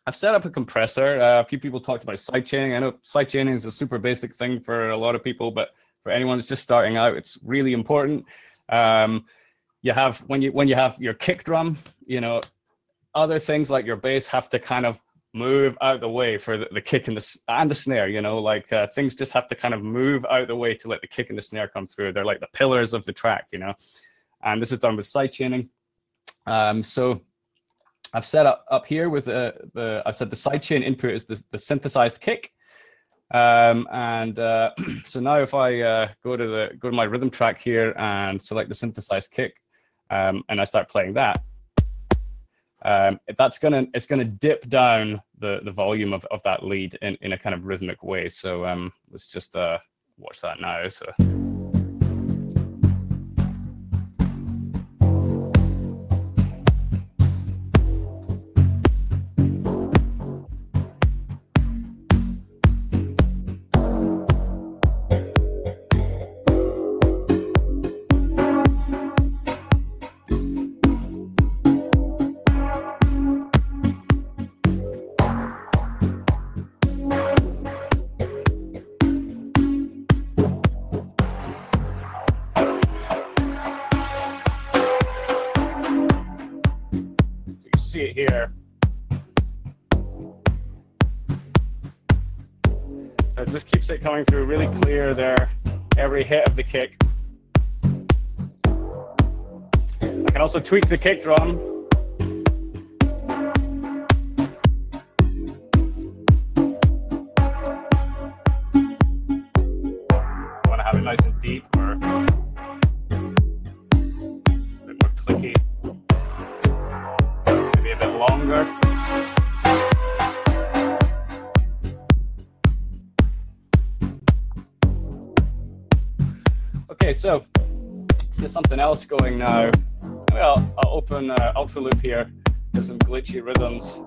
I've set up a compressor. A few people talked about sidechaining. I know sidechaining is a super basic thing for a lot of people, but for anyone that's just starting out, it's really important. You have when you have your kick drum, you know, other things like your bass have to kind of move out the way for the kick and the snare. You know, like things just have to kind of move out the way to let the kick and the snare come through. They're like the pillars of the track, you know. And this is done with sidechaining. So I've set up here with I've said the sidechain input is the synthesized kick, so now if I go to my rhythm track here and select the synthesized kick, and I start playing that, it's gonna dip down the volume of that lead in a kind of rhythmic way. So let's just watch that now. So. See it here. So it just keeps it coming through really clear there, every hit of the kick. I can also tweak the kick drum. I want to have it nice and deep, or Okay, so let's get something else going now. Well, I'll open Ultra Loop here. There's some glitchy rhythms.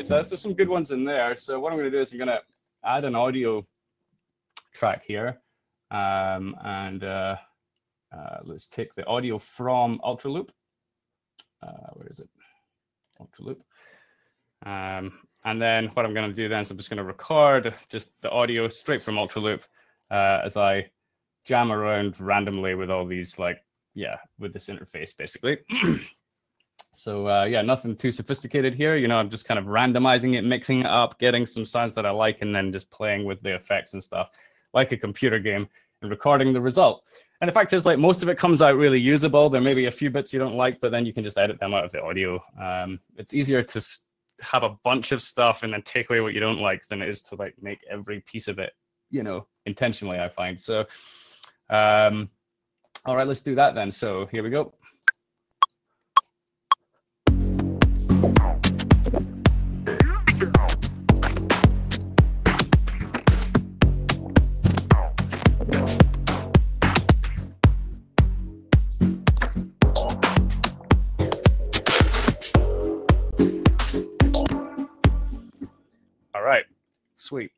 So there's some good ones in there. So what I'm going to do is I'm going to add an audio track here. Let's take the audio from Ultra Loop. Where is it? Ultra Loop. And then what I'm going to do then is I'm just going to record just the audio straight from Ultra Loop as I jam around randomly with all these, like, yeah, with this interface basically. So yeah, nothing too sophisticated here. You know, I'm just kind of randomizing it, mixing it up, getting some sounds that I like, and then just playing with the effects and stuff like a computer game and recording the result. And the fact is, like, most of it comes out really usable. There may be a few bits you don't like, but then you can just edit them out of the audio. It's easier to have a bunch of stuff and then take away what you don't like than it is to, like, make every piece of it, you know, intentionally, I find. So, all right, let's do that then. So here we go. Sweet.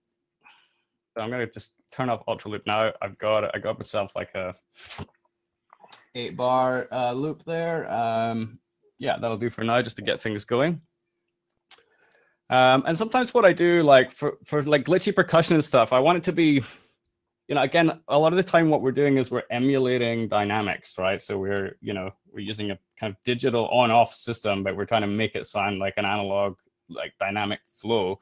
So I'm gonna just turn off Ultra Loop now. I got myself like a 8-bar loop there. Yeah, that'll do for now, just to get things going. And sometimes what I do, like for like glitchy percussion and stuff, I want it to be, you know, again, a lot of the time what we're doing is we're emulating dynamics, right? So we're using a kind of digital on-off system, but we're trying to make it sound like an analog, like dynamic flow.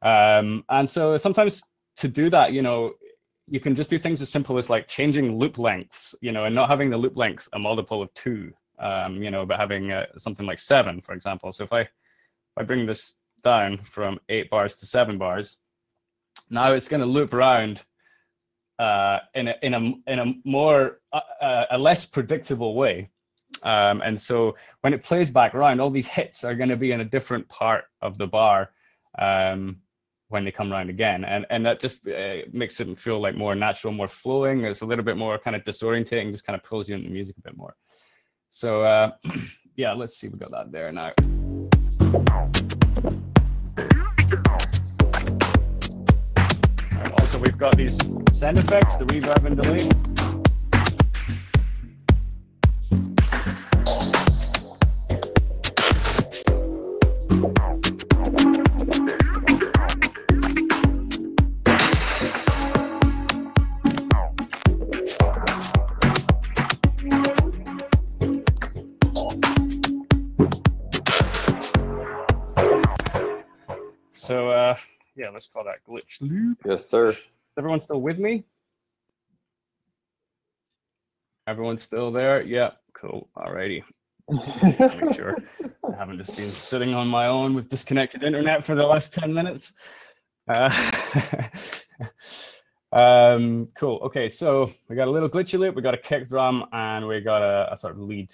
And so sometimes to do that, you know, you can just do things as simple as like changing loop lengths, you know, and not having the loop length a multiple of 2, you know, but having something like 7, for example. So if I bring this down from 8 bars to 7 bars, now it's going to loop around in a more a less predictable way. And so when it plays back around, all these hits are going to be in a different part of the bar when they come around again, and that just makes it feel like more natural, more flowing. It's a little bit more kind of disorientating, just kind of pulls you into the music a bit more. So yeah, let's see, we got that there now. Also, we've got these sound effects, the reverb and delay. So yeah, let's call that glitch loop. Yes, sir. Is everyone still with me? Everyone's still there? Yeah, cool. Alrighty. Make sure I haven't just been sitting on my own with disconnected internet for the last 10 minutes. Cool. Okay, so we got a little glitchy loop, we got a kick drum, and we got a sort of lead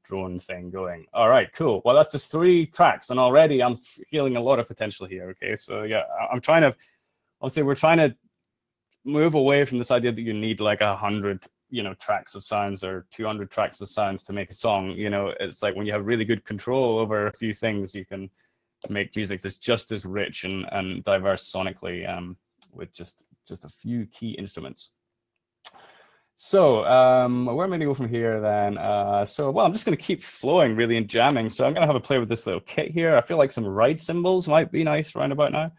drone thing going. All right, cool. Well, that's just 3 tracks, and already I'm feeling a lot of potential here. Okay, so yeah, I'm trying to, obviously we're trying to move away from this idea that you need like 100, you know, tracks of sounds or 200 tracks of sounds to make a song. You know, it's like when you have really good control over a few things, you can make music that's just as rich and diverse sonically, with just a few key instruments. So where am I going to go from here then? So, well, I'm just going to keep flowing really and jamming. So I'm going to have a play with this little kit here. I feel like some ride cymbals might be nice right about now.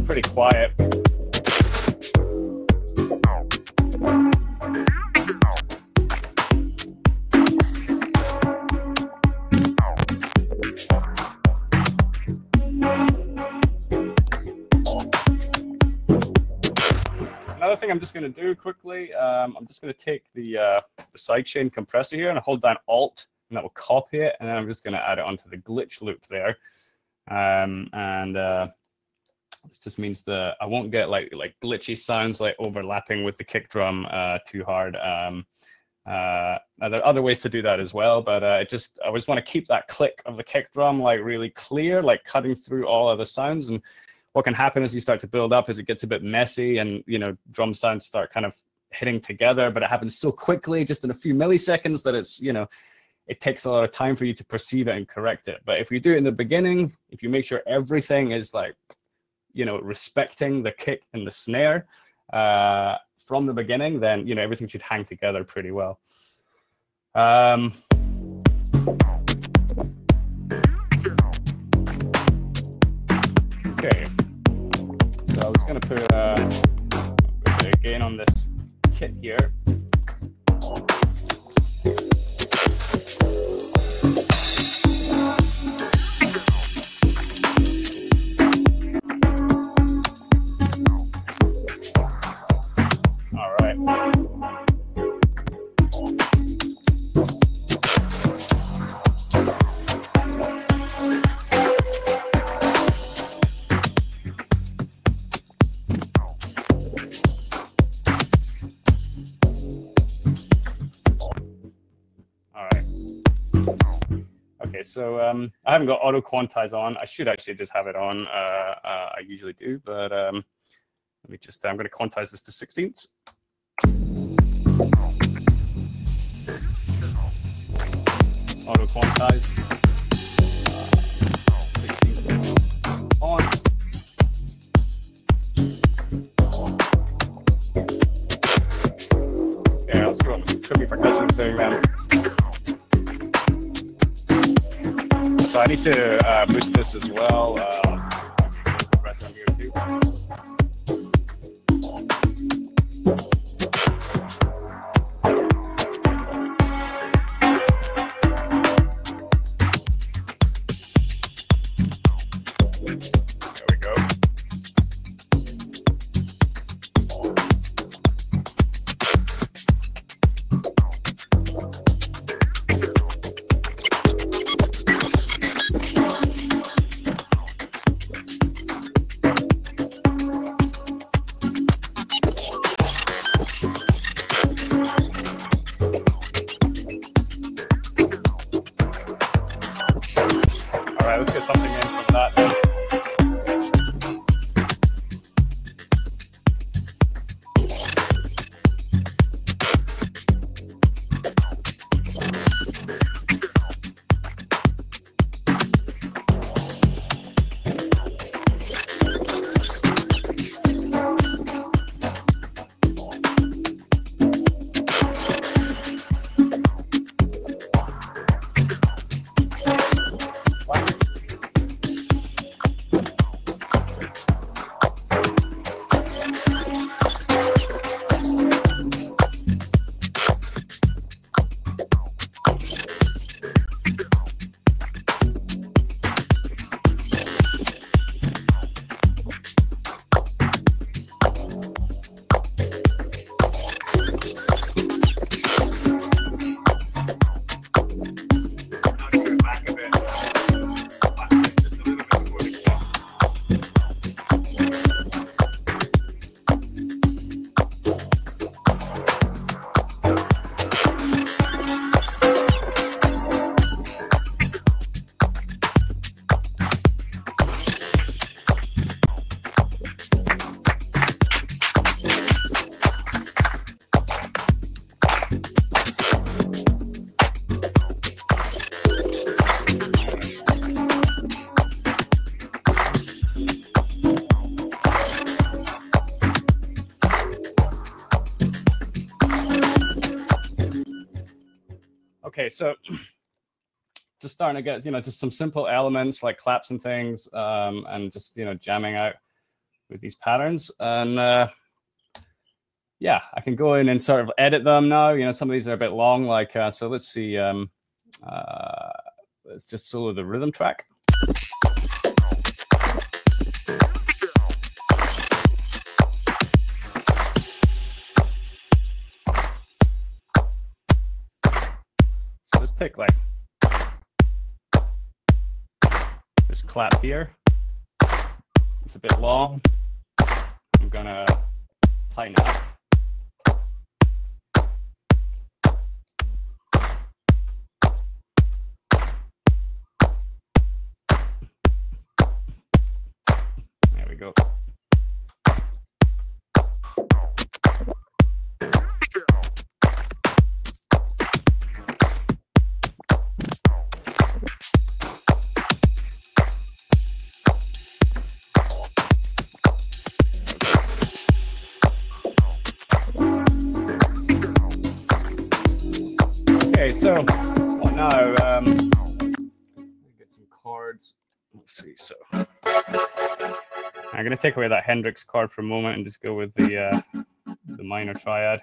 Pretty quiet. thing I'm just going to do quickly, I'm just going to take the sidechain compressor here and hold down Alt, and that will copy it, and then I'm just going to add it onto the glitch loop there. This just means that I won't get like glitchy sounds like overlapping with the kick drum too hard. Now there are other ways to do that as well, but I just want to keep that click of the kick drum like really clear, like cutting through all other sounds. And what can happen as you start to build up is it gets a bit messy, and drum sounds start kind of hitting together, but it happens so quickly, just in a few milliseconds, that it's it takes a lot of time for you to perceive it and correct it. But if you do it in the beginning, if you make sure everything is like respecting the kick and the snare from the beginning, then everything should hang together pretty well. Okay, so I was going to put a gain on this kit here. So I haven't got auto quantize on. I should actually just have it on. I usually do, but let me just, I'm going to quantize this to 16ths. Auto quantize. 16ths on. Okay, let's go. Trippy percussion thing, man. So I need to boost this as well. Compress on here too. There we go. Let's get something in from that. Okay, so just starting to get, just some simple elements like claps and things, and just, jamming out with these patterns. And yeah, I can go in and sort of edit them now. Some of these are a bit long, like, so let's see, let's just solo the rhythm track. take like this clap here. It's a bit long. I'm gonna tighten it up. There we go. Okay, so now let me get some chords. Let's see. So I'm going to take away that Hendrix chord for a moment and just go with the minor triad.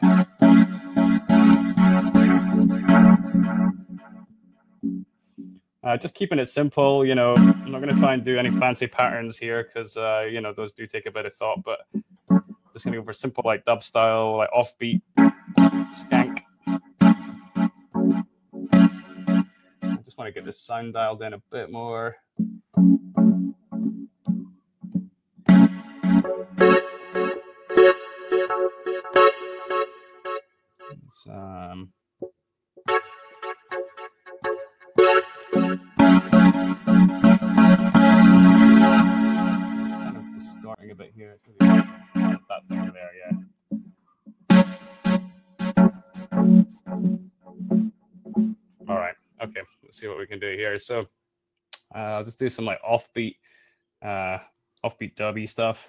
Just keeping it simple, you know. I'm not going to try and do any fancy patterns here because you know, those do take a bit of thought. But just going to go for simple like dub style, like offbeat, skank. I just want to get this sound dialed in a bit more. It's, kind of distorting a bit here. It's really that thing there, yeah. All right. Okay. Let's see what we can do here. So I'll just do some like offbeat dubby stuff.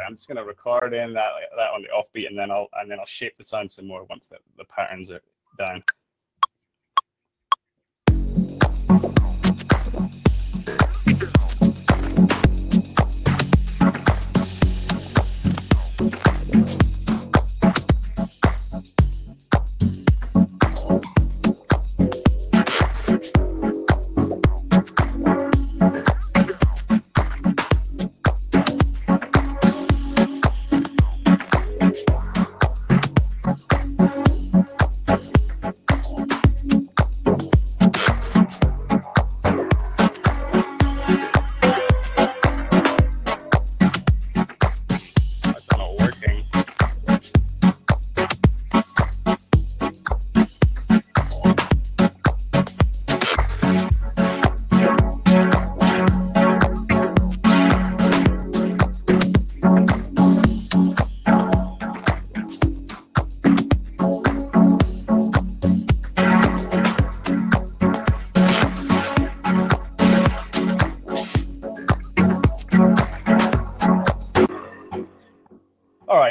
I'm just going to record in that on the offbeat, and then I'll shape the sound some more once the patterns are down.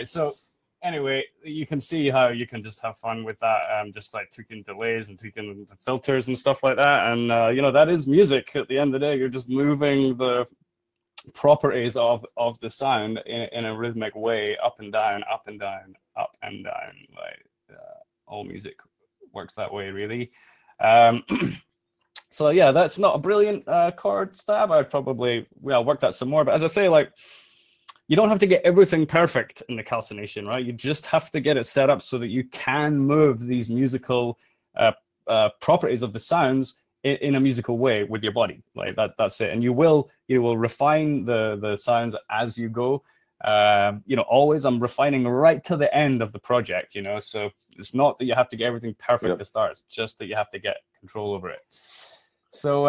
So anyway, you can see how you can just have fun with that, just like tweaking delays and tweaking the filters and stuff like that. And you know, that is music. At the end of the day, you're just moving the properties of the sound in a rhythmic way, up and down, up and down, up and down. Like all music works that way, really. So yeah, that's not a brilliant chord stab. I'd probably work that some more. But as I say, like, you don't have to get everything perfect in the calcination, right? You just have to get it set up so that you can move these musical properties of the sounds in a musical way with your body. Like that's it. And you will refine the sounds as you go. You know, always I'm refining right to the end of the project, you know, so it's not that you have to get everything perfect to start. It's just that you have to get control over it. So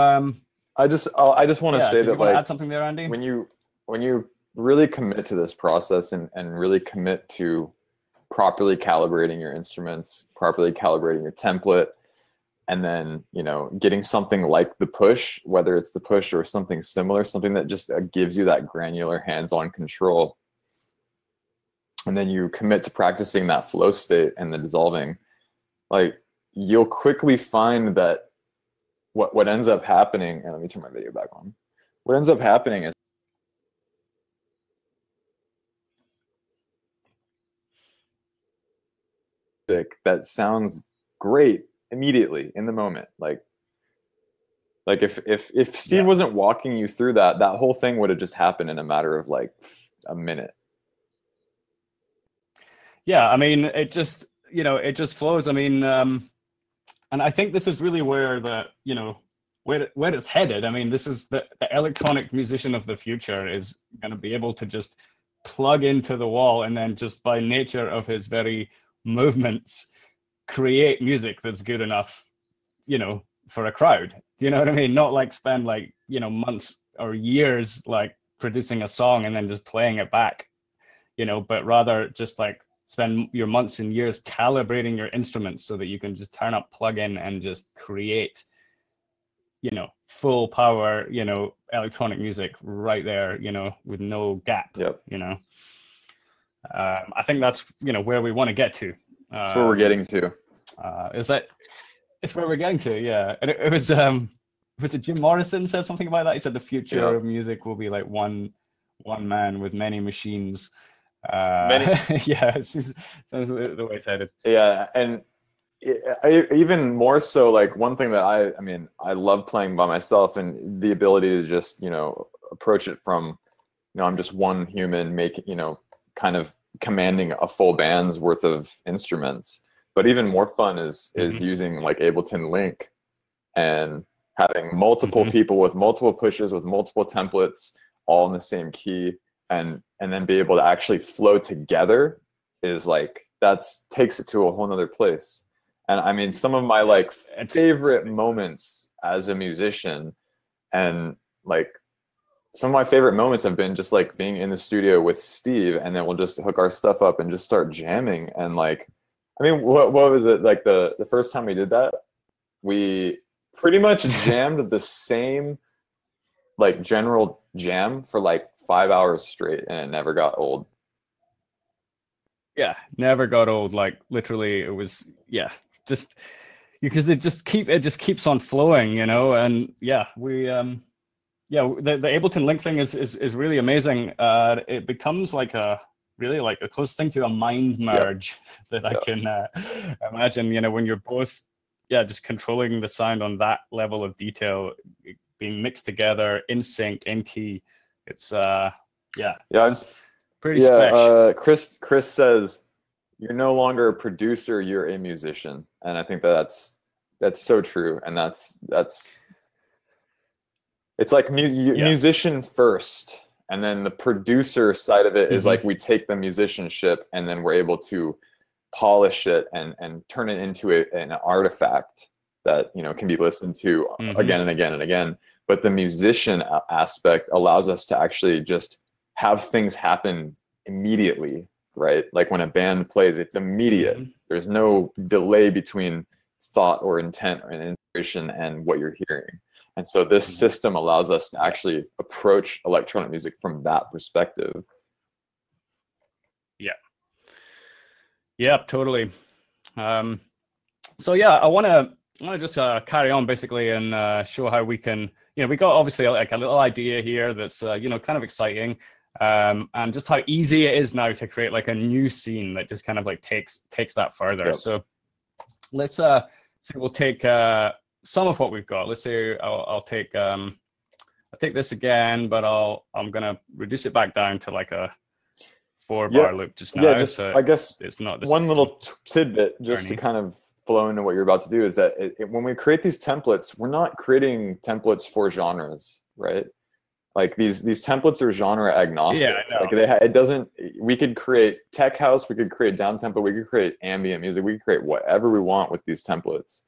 I just want to say that, like, add something there, Andy? When you really commit to this process and really commit to properly calibrating your instruments, properly calibrating your template, and then, you know, getting something like the push, whether it's the push or something similar, something that just gives you that granular hands-on control. And then you commit to practicing that flow state and the dissolving, like, you'll quickly find that what ends up happening, and let me turn my video back on. what ends up happening is that sounds great immediately in the moment. Like if Steve wasn't walking you through that whole thing would have just happened in a matter of like a minute. Yeah, I mean, it just, it just flows. I mean, and I think this is really where where it's headed. I mean, this is the electronic musician of the future is going to be able to just plug into the wall and then just by nature of his very movements create music that's good enough, for a crowd. Do you know what I mean? Not like spend like, months or years like producing a song and then just playing it back, but rather just like spend your months and years calibrating your instruments so that you can just turn up, plug in, and just create, full power, electronic music right there, with no gap. Yep. I think that's, where we want to get to. That's where we're getting to. It's where we're getting to, yeah. And it was it Jim Morrison said something about that? He said the future of music will be like one man with many machines. Yeah, it sounds the way it's headed. Yeah, and even more so, like one thing that I love playing by myself and the ability to just approach it from I'm just one human making kind of commanding a full band's worth of instruments. But even more fun is using like Ableton Link and having multiple people with multiple pushes with multiple templates all in the same key. And then be able to actually flow together is like takes it to a whole nother place. And I mean, some of my like favorite moments as a musician, and like some of my favorite moments have been just like being in the studio with Steve, and then we'll just hook our stuff up and just start jamming. And like, I mean, what was it like the first time we did that? We pretty much jammed the same like general jam for like 5 hours straight, and it never got old. Yeah, never got old. Like literally, it was just because it just keeps on flowing, And yeah, we the Ableton Link thing is really amazing. It becomes like a close thing to a mind merge that I can imagine. When you're both just controlling the sound on that level of detail, being mixed together in sync, in key. It's it's pretty special. Chris says you're no longer a producer, you're a musician, and I think that's so true. And that's it's like musician first, and then the producer side of it is like we take the musicianship and then we're able to polish it and turn it into an artifact that can be listened to again and again and again. But the musician aspect allows us to actually just have things happen immediately, right? Like when a band plays, it's immediate. There's no delay between thought or intent or inspiration and what you're hearing. And so this system allows us to actually approach electronic music from that perspective. Yeah, totally. So yeah, I want to just carry on basically and show how we can, we got obviously like a little idea here that's, kind of exciting, and just how easy it is now to create like a new scene that just kind of like takes that further. Yep. So let's say we'll take some of what we've got. Let's say I'll take this again, but I'm gonna reduce it back down to like a 4-bar loop just now. Yeah, so I guess it's not one little tidbit just to kind of flow into what you're about to do is that when we create these templates, we're not creating templates for genres, right? Like these templates are genre agnostic. Yeah, I know. Like it doesn't. We could create tech house, we could create down tempo, we could create ambient music, we could create whatever we want with these templates,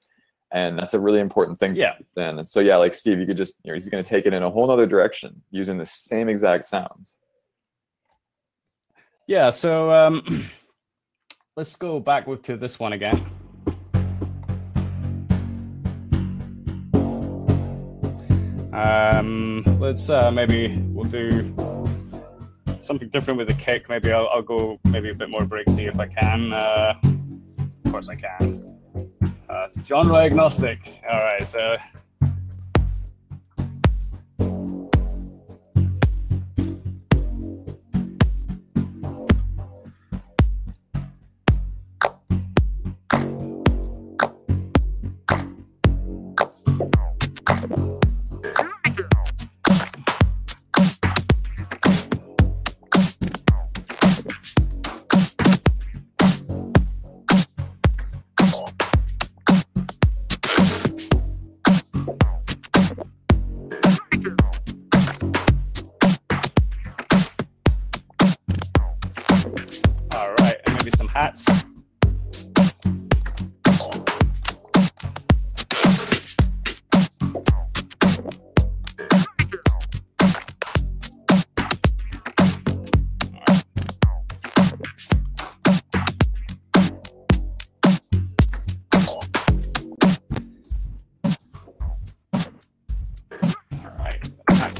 and that's a really important thing to understand. And so like Steve, you could just he's going to take it in a whole other direction using the same exact sounds. Yeah. So let's go back to this one again. Let's maybe we'll do something different with the kick. Maybe I'll go maybe a bit more breaksy if I can. Of course I can. It's genre agnostic. All right, so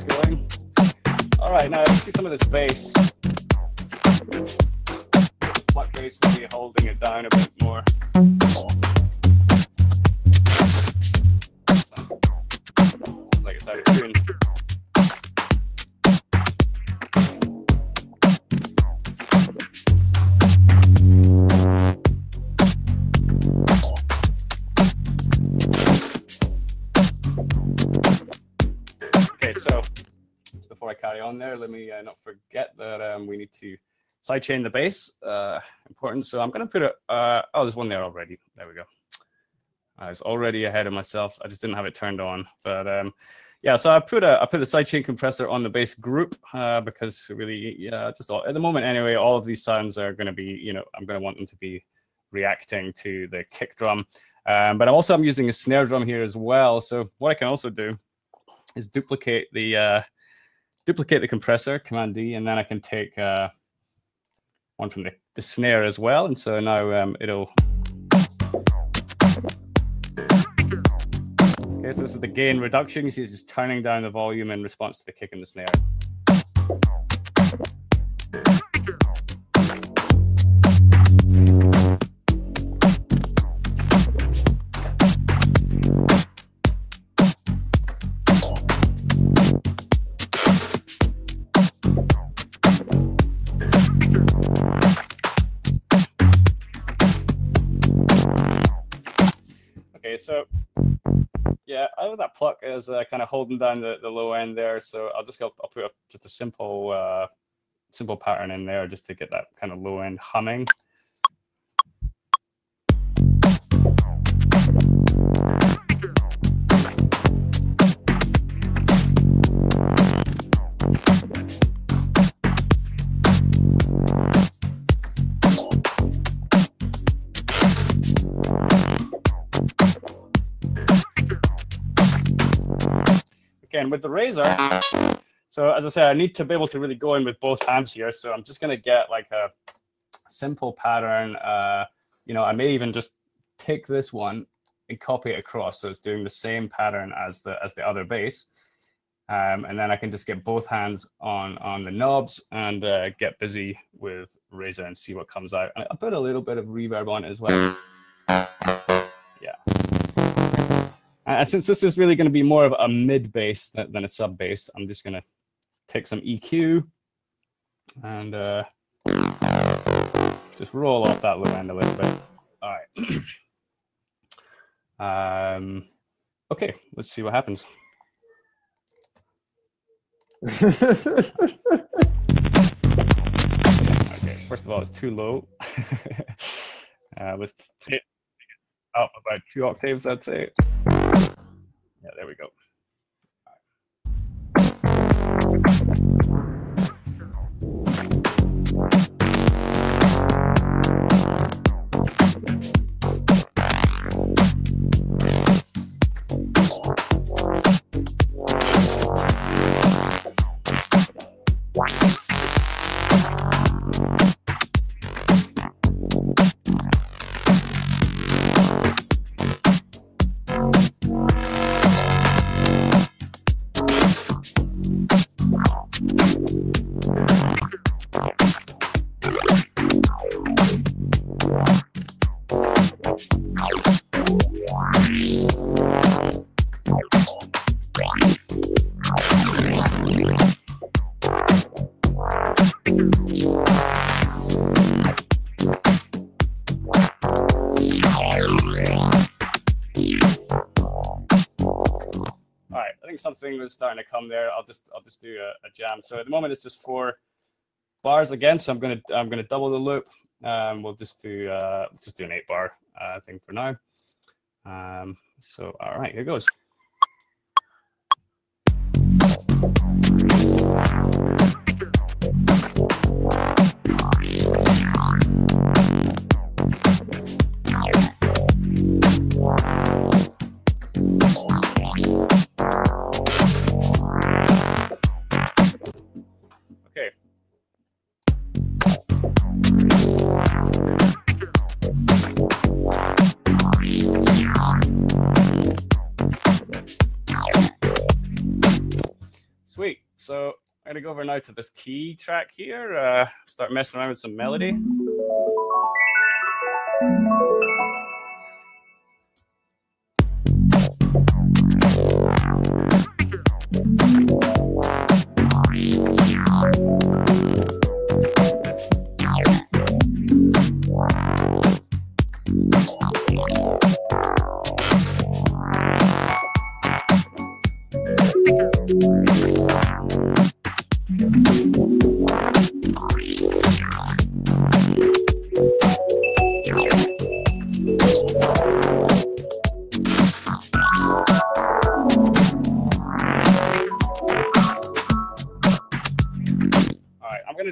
going. All right, now let's see some of this bass. Pluck bass will be holding it down a bit more. Sounds like it's out of tune. Okay, so before I carry on there, let me not forget that we need to sidechain the bass. Important. So I'm going to put it. Oh, there's one there already. There we go. I was already ahead of myself. I just didn't have it turned on. But yeah, so I put the sidechain compressor on the bass group because really, yeah, just at the moment anyway, all of these sounds are going to be, you know, I'm going to want them to be reacting to the kick drum. But I'm using a snare drum here as well. So what I can also do is duplicate the compressor, Command D, and then I can take one from the snare as well. And so now it'll. Okay, so this is the gain reduction. You see it's just turning down the volume in response to the kick and the snare. Okay, so yeah, out of that pluck is kind of holding down the low end there. So I'll put just a simple pattern in there just to get that kind of low end humming. Again, with the razor, so as I said, I need to be able to really go in with both hands here. So I'm just going to get like a simple pattern. You know, I may even just take this one and copy it across, so it's doing the same pattern as the other bass. And then I can just get both hands on the knobs and get busy with razor and see what comes out. I put a little bit of reverb on it as well. Yeah. And since this is really going to be more of a mid bass than a sub bass, I'm just going to take some EQ and just roll off that low end a little bit. All right. Okay, let's see what happens. Okay, first of all, it's too low. Let's take it up about 2 octaves, I'd say. Yeah, there we go. Something was starting to come there. I'll just do a jam. So at the moment it's just 4 bars again. So I'm gonna double the loop. We'll just do let's just do an 8-bar thing for now. So all right, here goes. Sweet. So I'm gonna go over now to this key track here. Start messing around with some melody.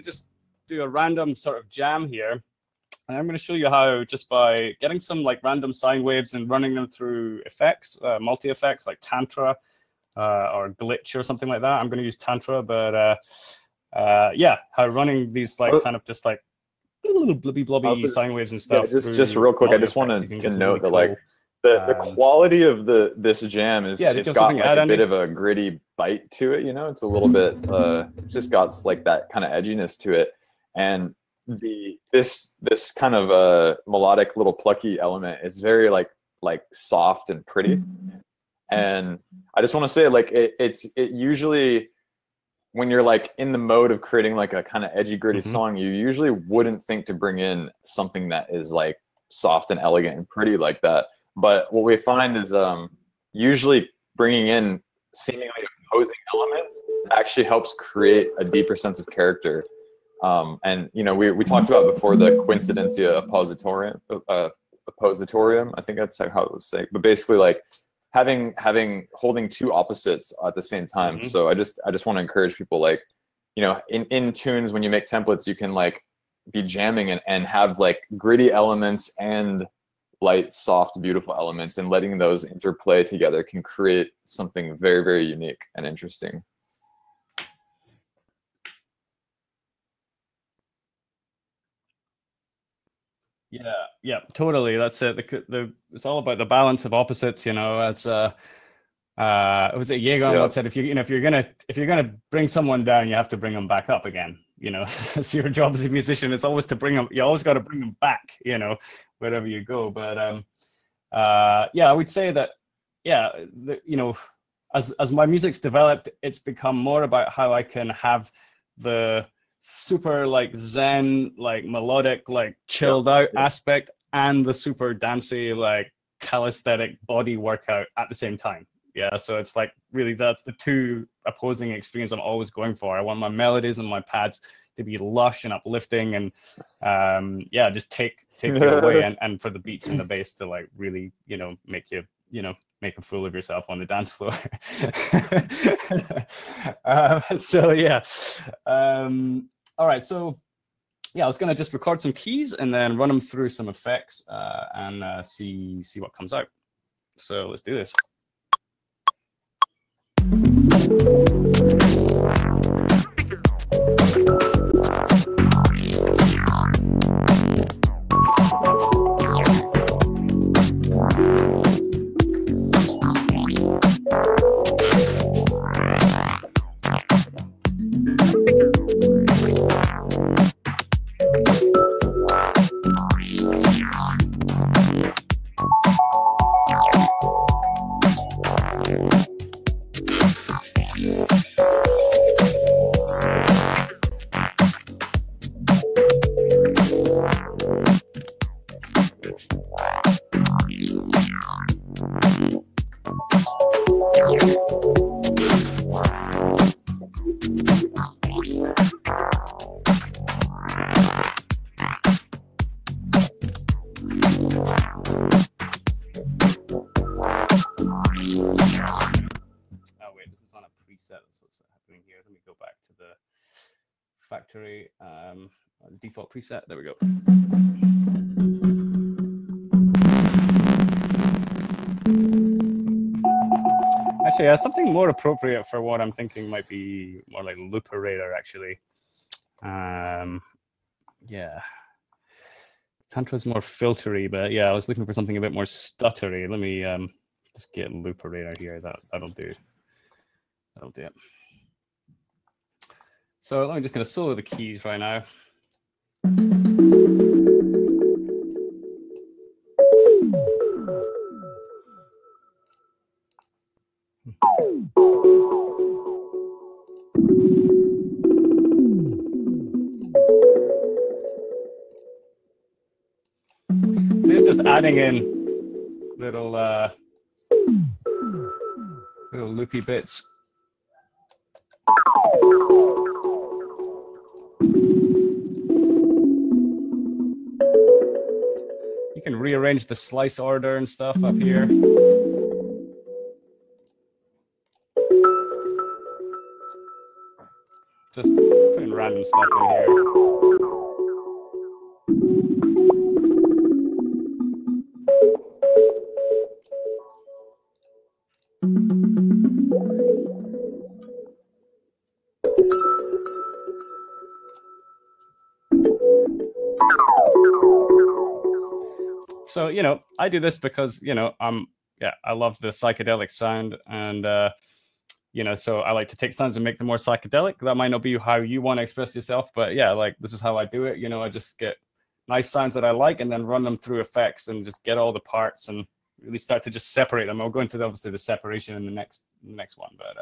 Just do a random sort of jam here, and I'm going to show you how, just by getting some like random sine waves and running them through effects, multi effects like tantra or glitch or something like that. I'm going to use tantra, but yeah, how running these like kind of just like little blobby sine waves and stuff. Yeah, just real quick, I just wanted to note that like the quality of this jam is, it's got like a bit of a gritty bite to it, you know. It's a little bit it's just got like that kind of edginess to it, and this kind of melodic little plucky element is very like soft and pretty. And I just want to say, like, it usually, when you're like in the mode of creating like a kind of edgy gritty song, you usually wouldn't think to bring in something that is like soft and elegant and pretty like that. But what we find is usually bringing in seemingly opposing elements actually helps create a deeper sense of character. And you know, we talked about before the coincidentia oppositorium. I think that's how it was said. But basically, like holding two opposites at the same time. So I just want to encourage people, like, you know, in tunes, when you make templates, you can like be jamming and have like gritty elements and light, soft, beautiful elements, and letting those interplay together can create something very, very unique and interesting. Yeah, totally. That's it. It's all about the balance of opposites, you know. As was it Yegon once said, if you're gonna bring someone down, you have to bring them back up again. You know, it's your job as a musician. It's always to bring them. You always got to bring them back. You know, wherever you go. But yeah, I would say that, yeah, you know, as my music's developed, it's become more about how I can have the super like zen, like melodic, like chilled out aspect, and the super dancey, like calisthenic body workout at the same time. Yeah, so it's like really that's the two opposing extremes I'm always going for. I want my melodies and my pads to be lush and uplifting, and yeah, just take you away, and for the beats and the bass to like really, you know, make you make a fool of yourself on the dance floor. So yeah, all right, so yeah, I was gonna just record some keys and then run them through some effects and see what comes out. So let's do this. Factory default preset. There we go. Actually, something more appropriate for what I'm thinking might be more like looperator, actually. Yeah. Tantra's more filtery, but yeah, I was looking for something a bit more stuttery. Let me just get looperator here. That'll do. That'll do it. So I'm just going to solo the keys right now. It's just adding in little loopy bits. You can rearrange the slice order and stuff up here. Just putting random stuff in here. So, you know, I do this because, you know, I love the psychedelic sound, and you know, so I like to take sounds and make them more psychedelic. That might not be how you want to express yourself, but yeah, like this is how I do it. You know, I just get nice sounds that I like and then run them through effects and just get all the parts and really start to just separate them. I'll go into obviously the separation in the next one, but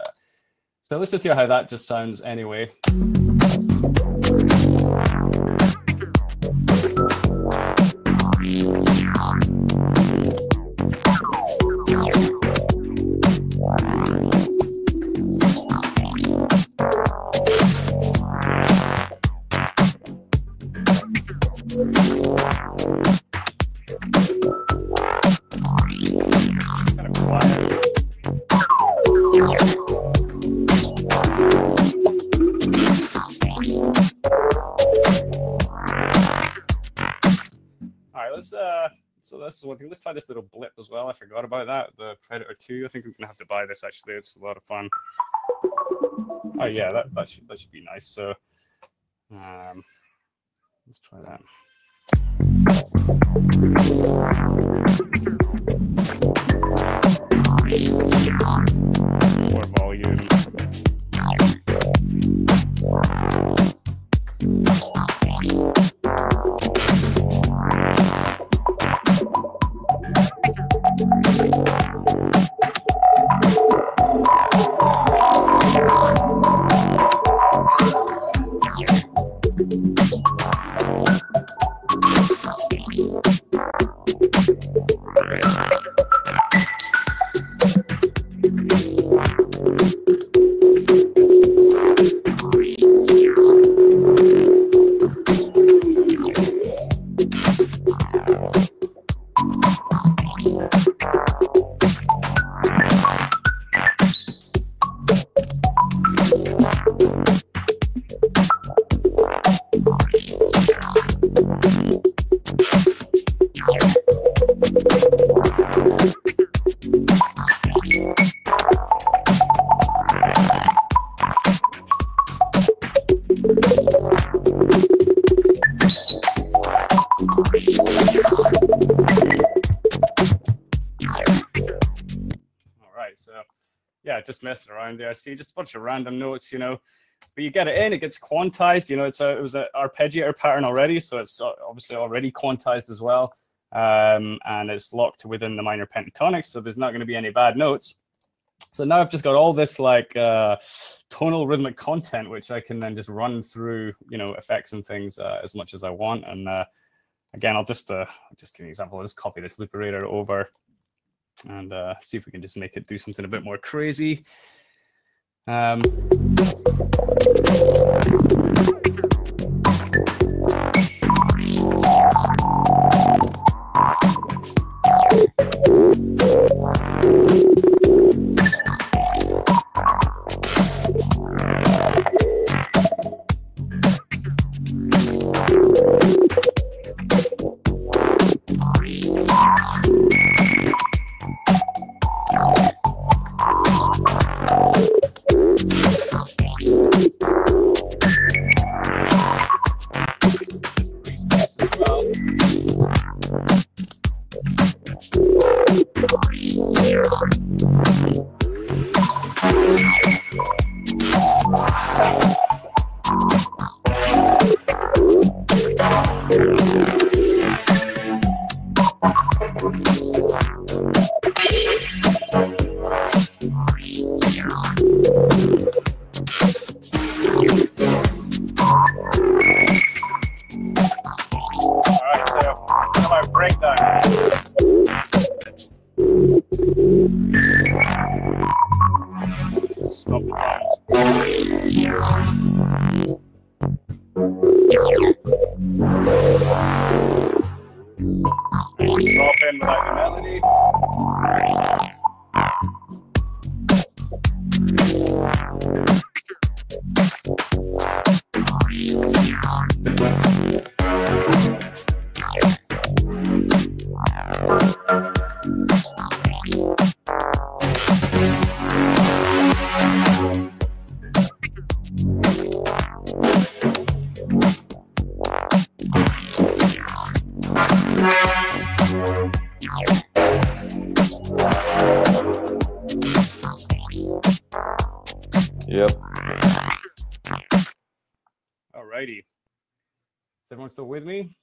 so let's just hear how that just sounds anyway. So this is one thing. Let's try this little blip as well. I forgot about that. The Predator 2. I think we're gonna have to buy this actually. It's a lot of fun. Oh yeah, that should be nice. So let's try that. More volume. Just messing around there. See, just a bunch of random notes, you know, but you get it in, it gets quantized, you know, it was an arpeggiator pattern already, so it's obviously already quantized as well, and it's locked within the minor pentatonics, so there's not going to be any bad notes. So now I've just got all this like tonal rhythmic content, which I can then just run through, you know, effects and things as much as I want. And again, I'll just give you an example. I'll just copy this looperator over and see if we can just make it do something a bit more crazy. Yep. Alrighty. Is everyone still with me?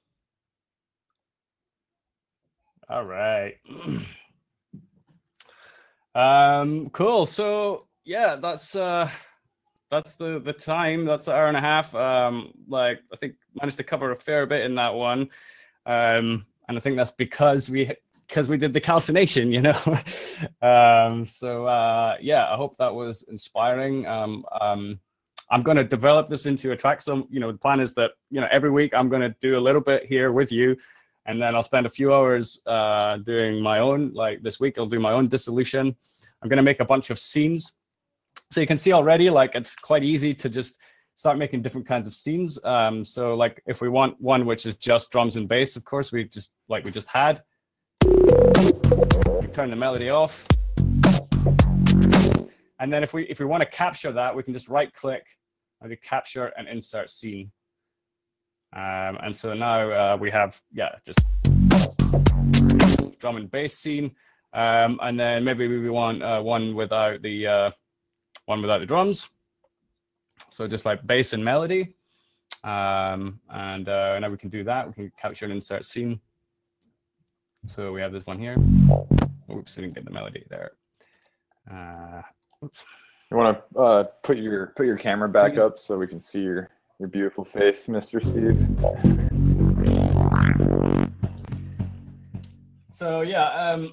All right. Cool. So yeah, that's the time. That's the hour and a half. Like I think managed to cover a fair bit in that one. And I think that's because we did the calcination, you know. Yeah, I hope that was inspiring. I'm going to develop this into a track. So, you know, the plan is that, you know, every week I'm going to do a little bit here with you, and then I'll spend a few hours doing my own. Like this week, I'll do my own dissolution. I'm going to make a bunch of scenes. So you can see already, like, it's quite easy to just start making different kinds of scenes. So like if we want one which is just drums and bass, of course, we just had. We turn the melody off. And then if we want to capture that, we can just right click and we capture and insert scene. And so now we have, yeah, just drum and bass scene. And then maybe we want one without the drums. So just like bass and melody. And now we can do that. We can capture and insert scene. So we have this one here. Oops, I didn't get the melody there. Oops. You want to put your camera back up so we can see your beautiful face, Mr. Steve. So yeah,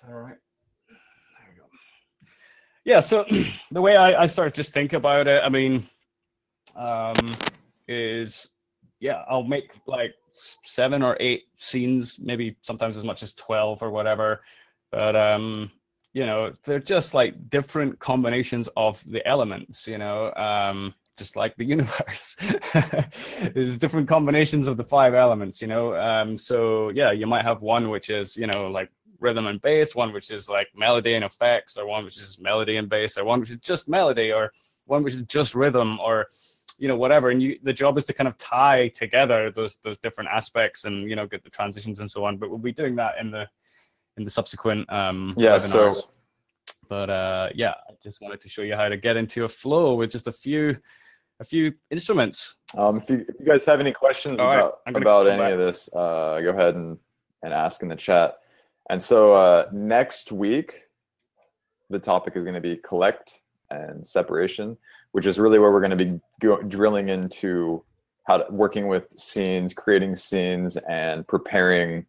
all right. There we go. Yeah, so the way I sort of just think about it, I mean, is yeah, I'll make like 7 or 8 scenes, maybe sometimes as much as 12 or whatever. But you know, they're just like different combinations of the elements, you know, just like the universe. There's different combinations of the 5 elements, you know. So yeah, you might have one which is, you know, like rhythm and bass, one which is like melody and effects, or one which is melody and bass, or one which is just melody, or one which is just rhythm, or you know, whatever. And the job is to kind of tie together those different aspects and, you know, get the transitions and so on. But we'll be doing that in the subsequent webinars. But yeah, I just wanted to show you how to get into a flow with just a few instruments. If you guys have any questions about any of this, go ahead and ask in the chat. And so next week, the topic is going to be collect and separation, which is really where we're going to be drilling into working with scenes, creating scenes, and preparing,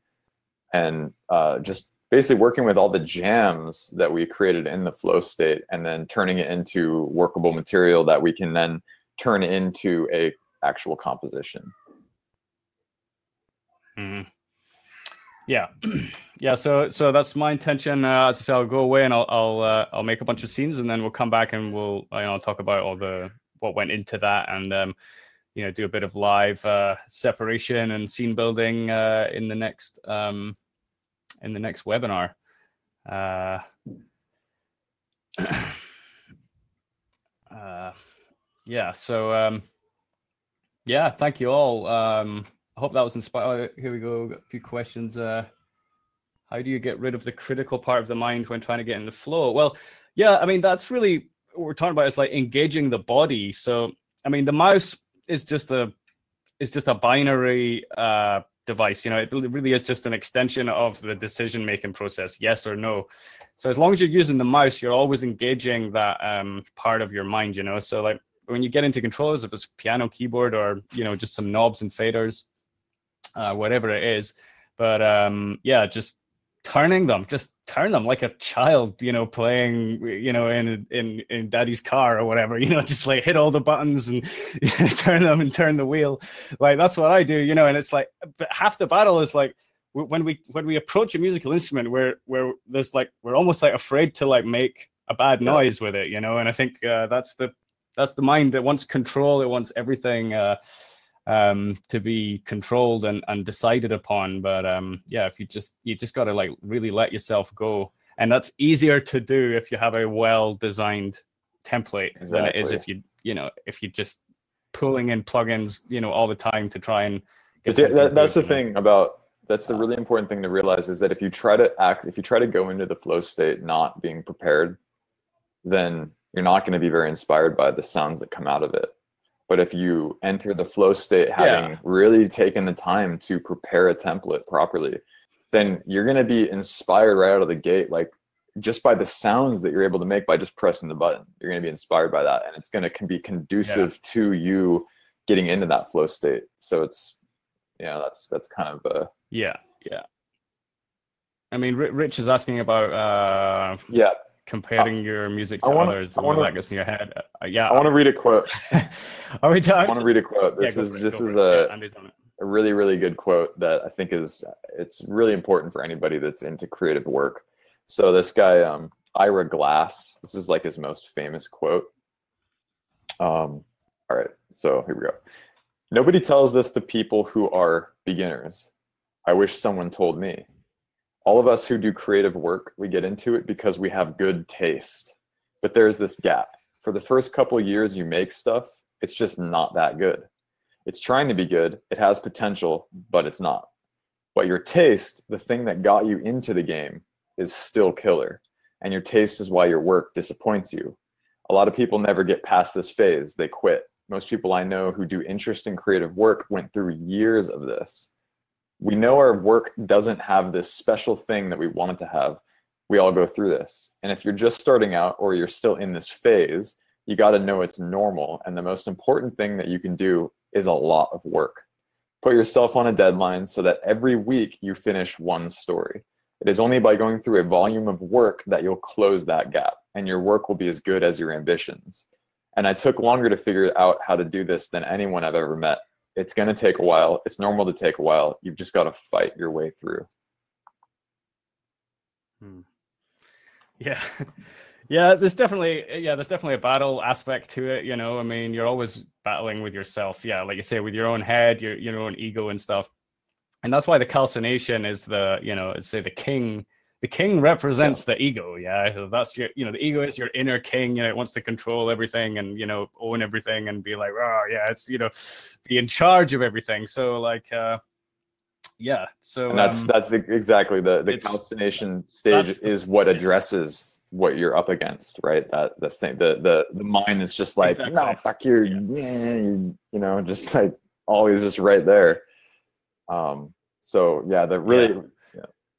and just basically working with all the jams that we created in the flow state, and then turning it into workable material that we can then turn into a actual composition. Mm-hmm. Yeah, yeah. So that's my intention. As I say, I'll go away and I'll make a bunch of scenes, and then we'll come back and we'll talk about all what went into that, and you know, do a bit of live separation and scene building in the next webinar. Yeah. So yeah, thank you all. I hope that was inspiring. Here we go. Got a few questions. How do you get rid of the critical part of the mind when trying to get in the flow? Well, yeah, I mean, that's really what we're talking about, is like engaging the body. So, I mean, the mouse is just a binary device. You know, it really is just an extension of the decision-making process, yes or no. So as long as you're using the mouse, you're always engaging that part of your mind, you know. So like when you get into controls, if it's piano, keyboard, or, you know, just some knobs and faders, whatever it is, but yeah, just turn them like a child, you know, playing, you know, in daddy's car or whatever, you know, just like hit all the buttons and turn them and turn the wheel. Like that's what I do, you know. And it's like half the battle is like when we approach a musical instrument where there's like, we're almost like afraid to like make a bad noise with it, you know. And I think that's the that's the mind that wants control. It wants everything to be controlled and decided upon. But yeah, if you just got to like really let yourself go, and that's easier to do if you have a well-designed template than it is if if you just pulling in plugins all the time to try and get that's the thing about that's the really important thing to realize, is that if you try to go into the flow state not being prepared, then you're not going to be very inspired by the sounds that come out of it. But if you enter the flow state having really taken the time to prepare a template properly, then you're going to be inspired right out of the gate, like just by the sounds that you're able to make by just pressing the button. You're going to be inspired by that, and it's going to be conducive to you getting into that flow state. So it's that's kind of a yeah. I mean, Rich is asking about comparing your music to others and that gets in your head. I want to read a quote. I want to read a quote. This is a really, really good quote that I think it's really important for anybody that's into creative work. So this guy, Ira Glass, this is like his most famous quote. All right, so here we go. Nobody tells this to people who are beginners. I wish someone told me. All of us who do creative work, we get into it because we have good taste. But there's this gap. For the first couple of years you make stuff, it's just not that good. It's trying to be good. It has potential, but it's not. But your taste, the thing that got you into the game, is still killer. And your taste is why your work disappoints you. A lot of people never get past this phase. They quit. Most people I know who do interesting creative work went through years of this. We know our work doesn't have this special thing that we want it to have. We all go through this. And if you're just starting out or you're still in this phase, you got to know it's normal. And the most important thing that you can do is a lot of work. Put yourself on a deadline so that every week you finish one story. It is only by going through a volume of work that you'll close that gap, and your work will be as good as your ambitions. And I took longer to figure out how to do this than anyone I've ever met. It's going to take a while. It's normal to take a while. You've just got to fight your way through. Yeah. Yeah, there's definitely a battle aspect to it. I mean, you're always battling with yourself. Yeah, like you say, with your own head, your own ego and stuff. And that's why the calcination is the king. The king represents the ego. Yeah, so that's the ego is your inner king. It wants to control everything and own everything and be like, oh yeah, it's be in charge of everything. So like, yeah. So and that's exactly the calcination stage is what addresses what you're up against, right? That the thing, the mind is just like, no, fuck you, just like always just right there. So yeah,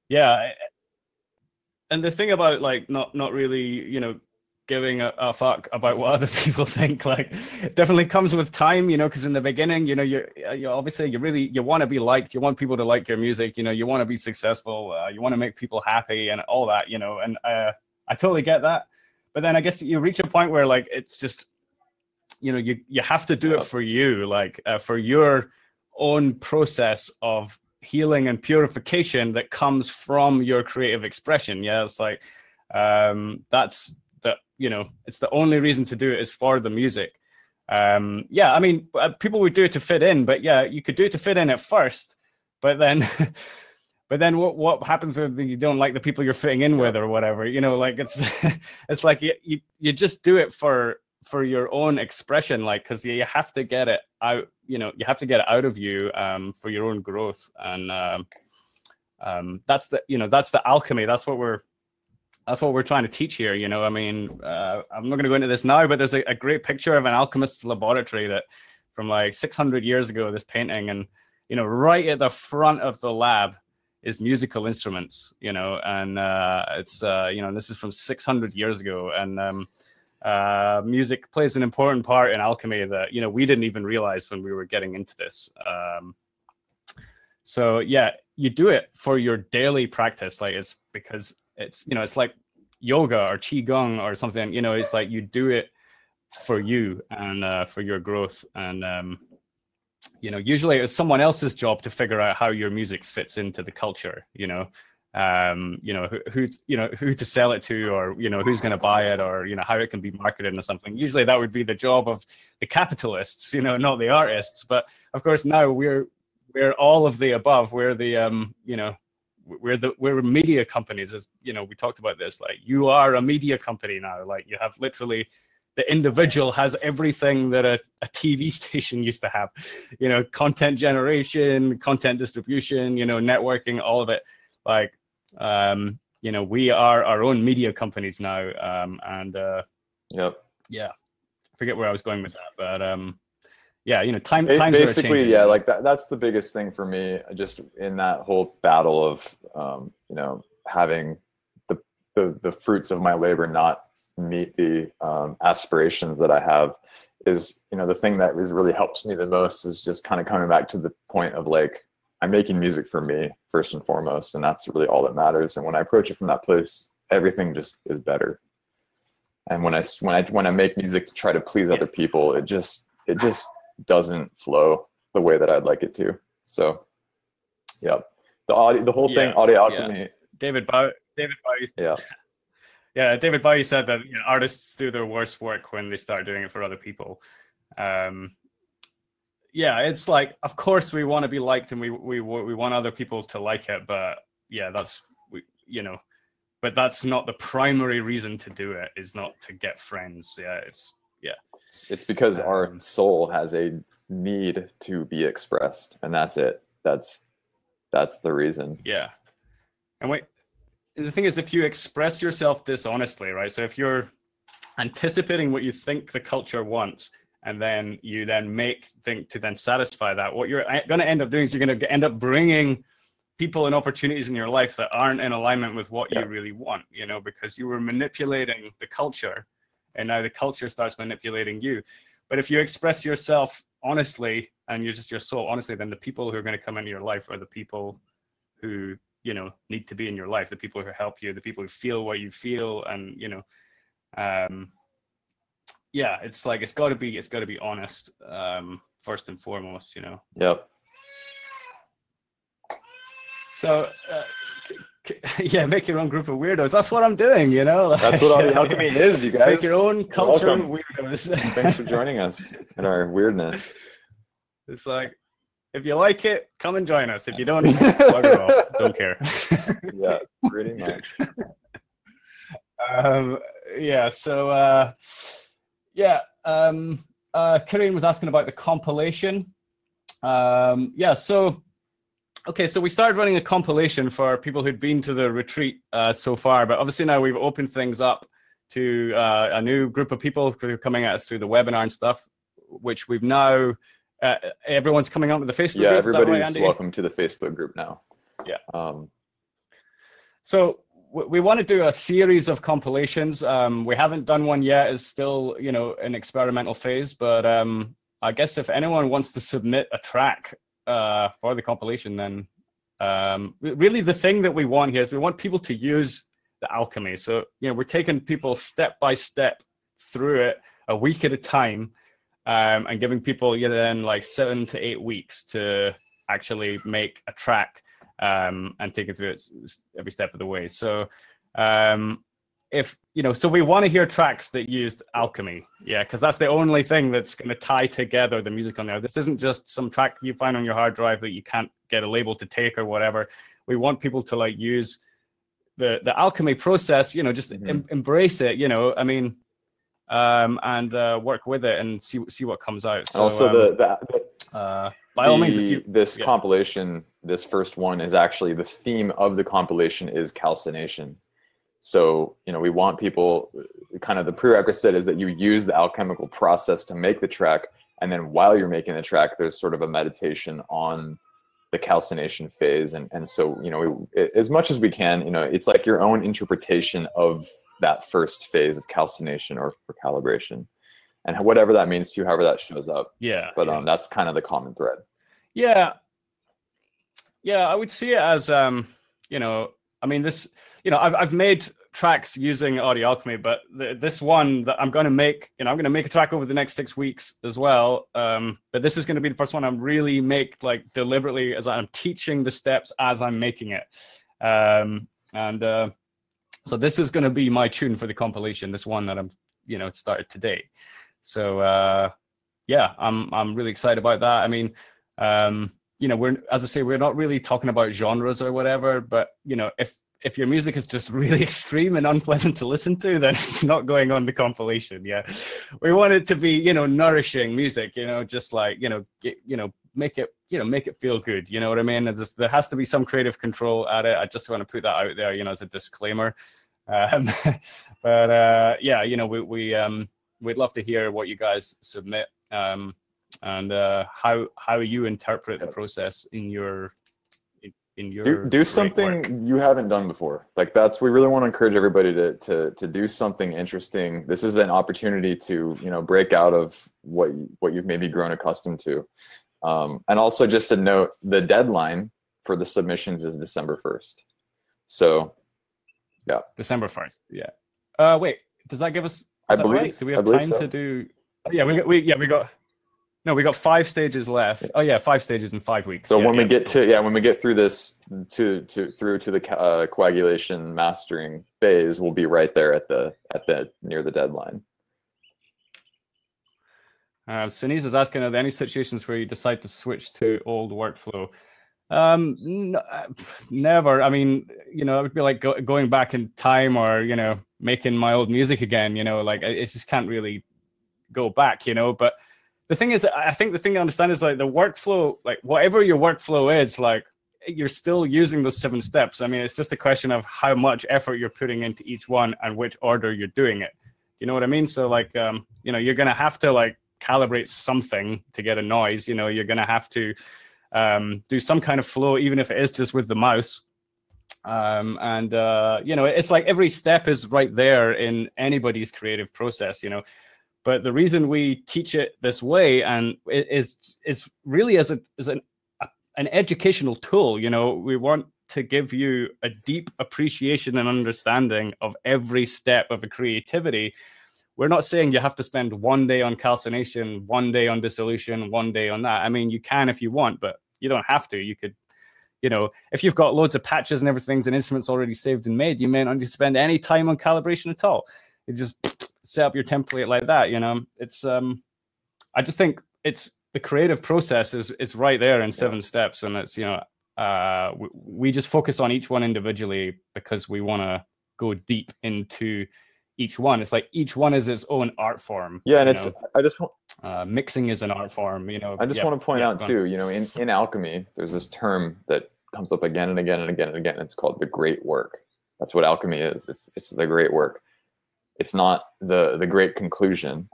yeah. And the thing about like not really giving a fuck about what other people think, like, it definitely comes with time, because in the beginning, you obviously you want to be liked, you want people to like your music, you want to be successful, you want to make people happy and all that, and I totally get that. But then I guess you reach a point where like it's just you have to do it for you, like for your own process of healing and purification that comes from your creative expression. Yeah, it's like that's it's the only reason to do it is for the music. Yeah, I mean, people would do it to fit in, but yeah, you could do it to fit in at first, but then what happens when you don't like the people you're fitting in with or whatever, like it's like you just do it for your own expression, like, because you have to get it out, you have to get it out of you for your own growth. And that's the alchemy. That's what we're trying to teach here. I mean, I'm not going to go into this now, but there's a great picture of an alchemist's laboratory that from like 600 years ago, this painting, and right at the front of the lab is musical instruments, and it's this is from 600 years ago, and music plays an important part in alchemy that we didn't even realize when we were getting into this. So yeah, you do it for your daily practice, like it's because it's it's like yoga or qigong or something. It's like you do it for you and for your growth, and usually it's someone else's job to figure out how your music fits into the culture, you know, who to sell it to, or, you know, who's going to buy it, or, you know, how it can be marketed or something. Usually that would be the job of the capitalists, you know, not the artists. But of course now we're all of the above. We're the you know, we're media companies, as you know, we talked about this. Like, you are a media company now. Like, you have literally, the individual has everything that a TV station used to have, you know, content generation, content distribution, you know, networking, all of it. Like, you know, we are our own media companies now. Yep. Yeah, I forget where I was going with that, but yeah, you know, times basically, are changing. yeah, like that's the biggest thing for me, just in that whole battle of, you know, having the fruits of my labor not meet the aspirations that I have, is, you know, the thing that really helps me the most is just kind of coming back to the point of, like, I'm making music for me first and foremost, and that's really all that matters. And when I approach it from that place, everything just is better. And when I make music to try to please other people, it just doesn't flow the way that I'd like it to. So, yeah, the whole thing, Audio Alchemy. Yeah. David Bowie. Yeah, David Bowie said that, you know, artists do their worst work when they start doing it for other people. Yeah, it's like, of course we want to be liked, and we want other people to like it, but yeah, you know, but that's not the primary reason to do it, is not to get friends. It's because our soul has a need to be expressed, and that's it. That's the reason. Yeah. And wait, the thing is, if you express yourself dishonestly, right? So if you're anticipating what you think the culture wants, and then you think to satisfy that, what you're going to end up doing is you're going to end up bringing people and opportunities in your life that aren't in alignment with what you really want, you know, because you were manipulating the culture, and now the culture starts manipulating you. But if you express yourself honestly, and you're just your soul honestly, then the people who are going to come into your life are the people who, you know, need to be in your life, the people who help you, the people who feel what you feel. And, you know, yeah, it's like, it's got to be honest, first and foremost, you know. Yep. So yeah, make your own group of weirdos. That's what I'm doing, you know. Like, that's what Audio Alchemy is, you guys. Make your own culture of weirdos. Thanks for joining us in our weirdness. It's like, if you like it, come and join us. If you don't, bugger off. Don't care. Yeah, pretty much. Yeah. So Kieran was asking about the compilation. Yeah. So. Okay, so we started running a compilation for people who'd been to the retreat so far, but obviously now we've opened things up to a new group of people who are coming at us through the webinar and stuff, which we've now, everyone's coming on to the Facebook group. Yeah, everybody's welcome to the Facebook group now. Yeah. So we want to do a series of compilations. We haven't done one yet. It's still, you know, an experimental phase, but I guess if anyone wants to submit a track for the compilation, then really the thing that we want here is we want people to use the alchemy. So, you know, we're taking people step by step through it, a week at a time, and giving people, you know, then like 7 to 8 weeks to actually make a track, and take it through it every step of the way. So if, you know, so we want to hear tracks that used alchemy, yeah, because that's the only thing that's going to tie together the music on there. This isn't just some track you find on your hard drive that you can't get a label to take or whatever. We want people to like use the alchemy process, you know, just embrace it, you know, I mean, and work with it and see what comes out. So also by all means, if you, this compilation, this first one is actually, the theme of the compilation is calcination. So, you know, we want people, kind of the prerequisite is that you use the alchemical process to make the track. And then while you're making the track, there's sort of a meditation on the calcination phase. And so, you know, as much as we can, you know, it's like your own interpretation of that first phase of calcination or calibration, and whatever that means to you, however that shows up. Yeah. But that's kind of the common thread. Yeah. Yeah, I would see it as, you know, I mean, this, you know, I've made tracks using Audio Alchemy, but this one that I'm going to make, you know, I'm going to make a track over the next 6 weeks as well. But this is going to be the first one I'm really like deliberately, as I'm teaching the steps as I'm making it. So this is going to be my tune for the compilation, this one that I'm, it started today. So yeah, I'm really excited about that. I mean, as I say, we're not really talking about genres or whatever, but if your music is just really extreme and unpleasant to listen to, then it's not going on the compilation. Yeah, we want it to be, nourishing music, just like, make it feel good. You know what I mean? There has to be some creative control at it. I just want to put that out there, as a disclaimer. But yeah, we'd love to hear what you guys submit, and how you interpret the process in your do something work. You haven't done before. Like we really want to encourage everybody to do something interesting. This is an opportunity to break out of what you've maybe grown accustomed to. And also, just to note, the deadline for the submissions is December 1st. So yeah, December 1st. Yeah. Wait, does that give us? I believe. Right? Do we have time to do? Yeah, we got 5 stages left. Yeah. Oh yeah, 5 stages in 5 weeks. So when we get through this through to the coagulation mastering phase, we'll be right there at the near the deadline. Sinise is asking, are there any situations where you decide to switch to old workflow? Never. I mean, it would be like going back in time, or making my old music again. Like it just can't really go back. But the thing is, I think the thing to understand is like the workflow, like whatever your workflow is, like you're still using those 7 steps. I mean, it's just a question of how much effort you're putting into each one and which order you're doing it. You know what I mean? So like, you're gonna have to like calibrate something to get a noise. You're gonna have to do some kind of flow, even if it is just with the mouse. It's like every step is right there in anybody's creative process, But the reason we teach it this way and is really as an educational tool. We want to give you a deep appreciation and understanding of every step of a creativity. We're not saying you have to spend 1 day on calcination, 1 day on dissolution, 1 day on that. I mean, you can if you want, but you don't have to. You could, if you've got loads of patches and everything's an instrument's already saved and made, you may not need to spend any time on calibration at all. You just set up your template like that. It's I just think it's the creative process is right there in 7 steps, and it's we just focus on each one individually because we want to go deep into each one. It's like each one is its own art form. Yeah, and I just want mixing is an art form. I just want to point out too. In alchemy, there's this term that comes up again and again and again and again. It's called the great work. That's what alchemy is. It's the great work. It's not the great conclusion,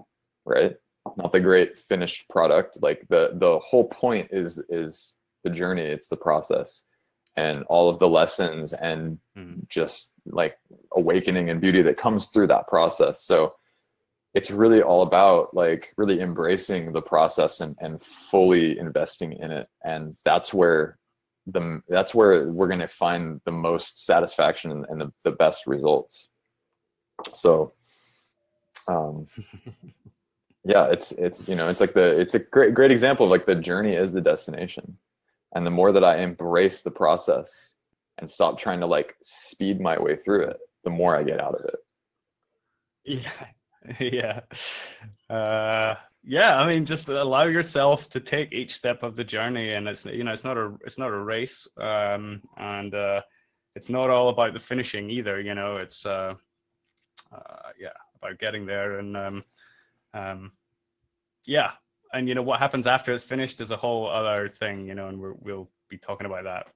right? Not the great finished product. Like the whole point is the journey. It's the process, and all of the lessons and just like awakening and beauty that comes through that process. So it's really all about like really embracing the process and fully investing in it. And that's where we're going to find the most satisfaction and the best results. So yeah, it's a great example of like the journey is the destination. And the more that I embrace the process and stop trying to like speed my way through it, the more I get out of it. Yeah. I mean, just allow yourself to take each step of the journey, and it's not a race, and it's not all about the finishing either. It's about getting there, and and what happens after it's finished is a whole other thing, and we'll be talking about that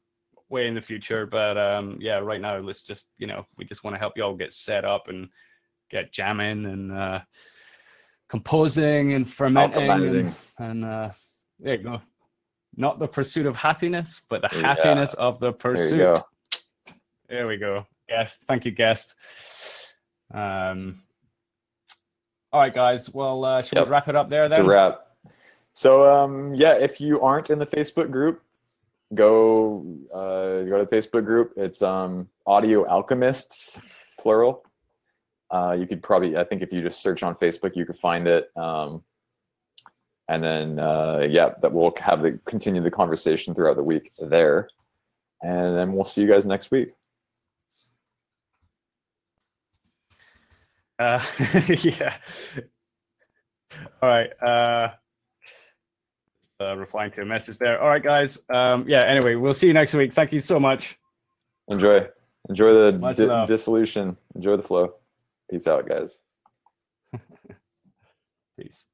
way in the future. But right now, let's just we just want to help you all get set up and get jamming and composing and fermenting and there you go. Not the pursuit of happiness, but the happiness of the pursuit. There we go. Guest, thank you, guest. All right, guys. Well, should we wrap it up there then? It's a wrap. So if you aren't in the Facebook group, go to the Facebook group. It's Audio Alchemists, plural. You could probably, I think if you just search on Facebook, you could find it. And then that we'll continue the conversation throughout the week there. And then we'll see you guys next week. Yeah. All right. Replying to a message there. All right, guys. Yeah. Anyway, we'll see you next week. Thank you so much. Enjoy the Much dissolution. Enjoy the flow. Peace out, guys. Peace.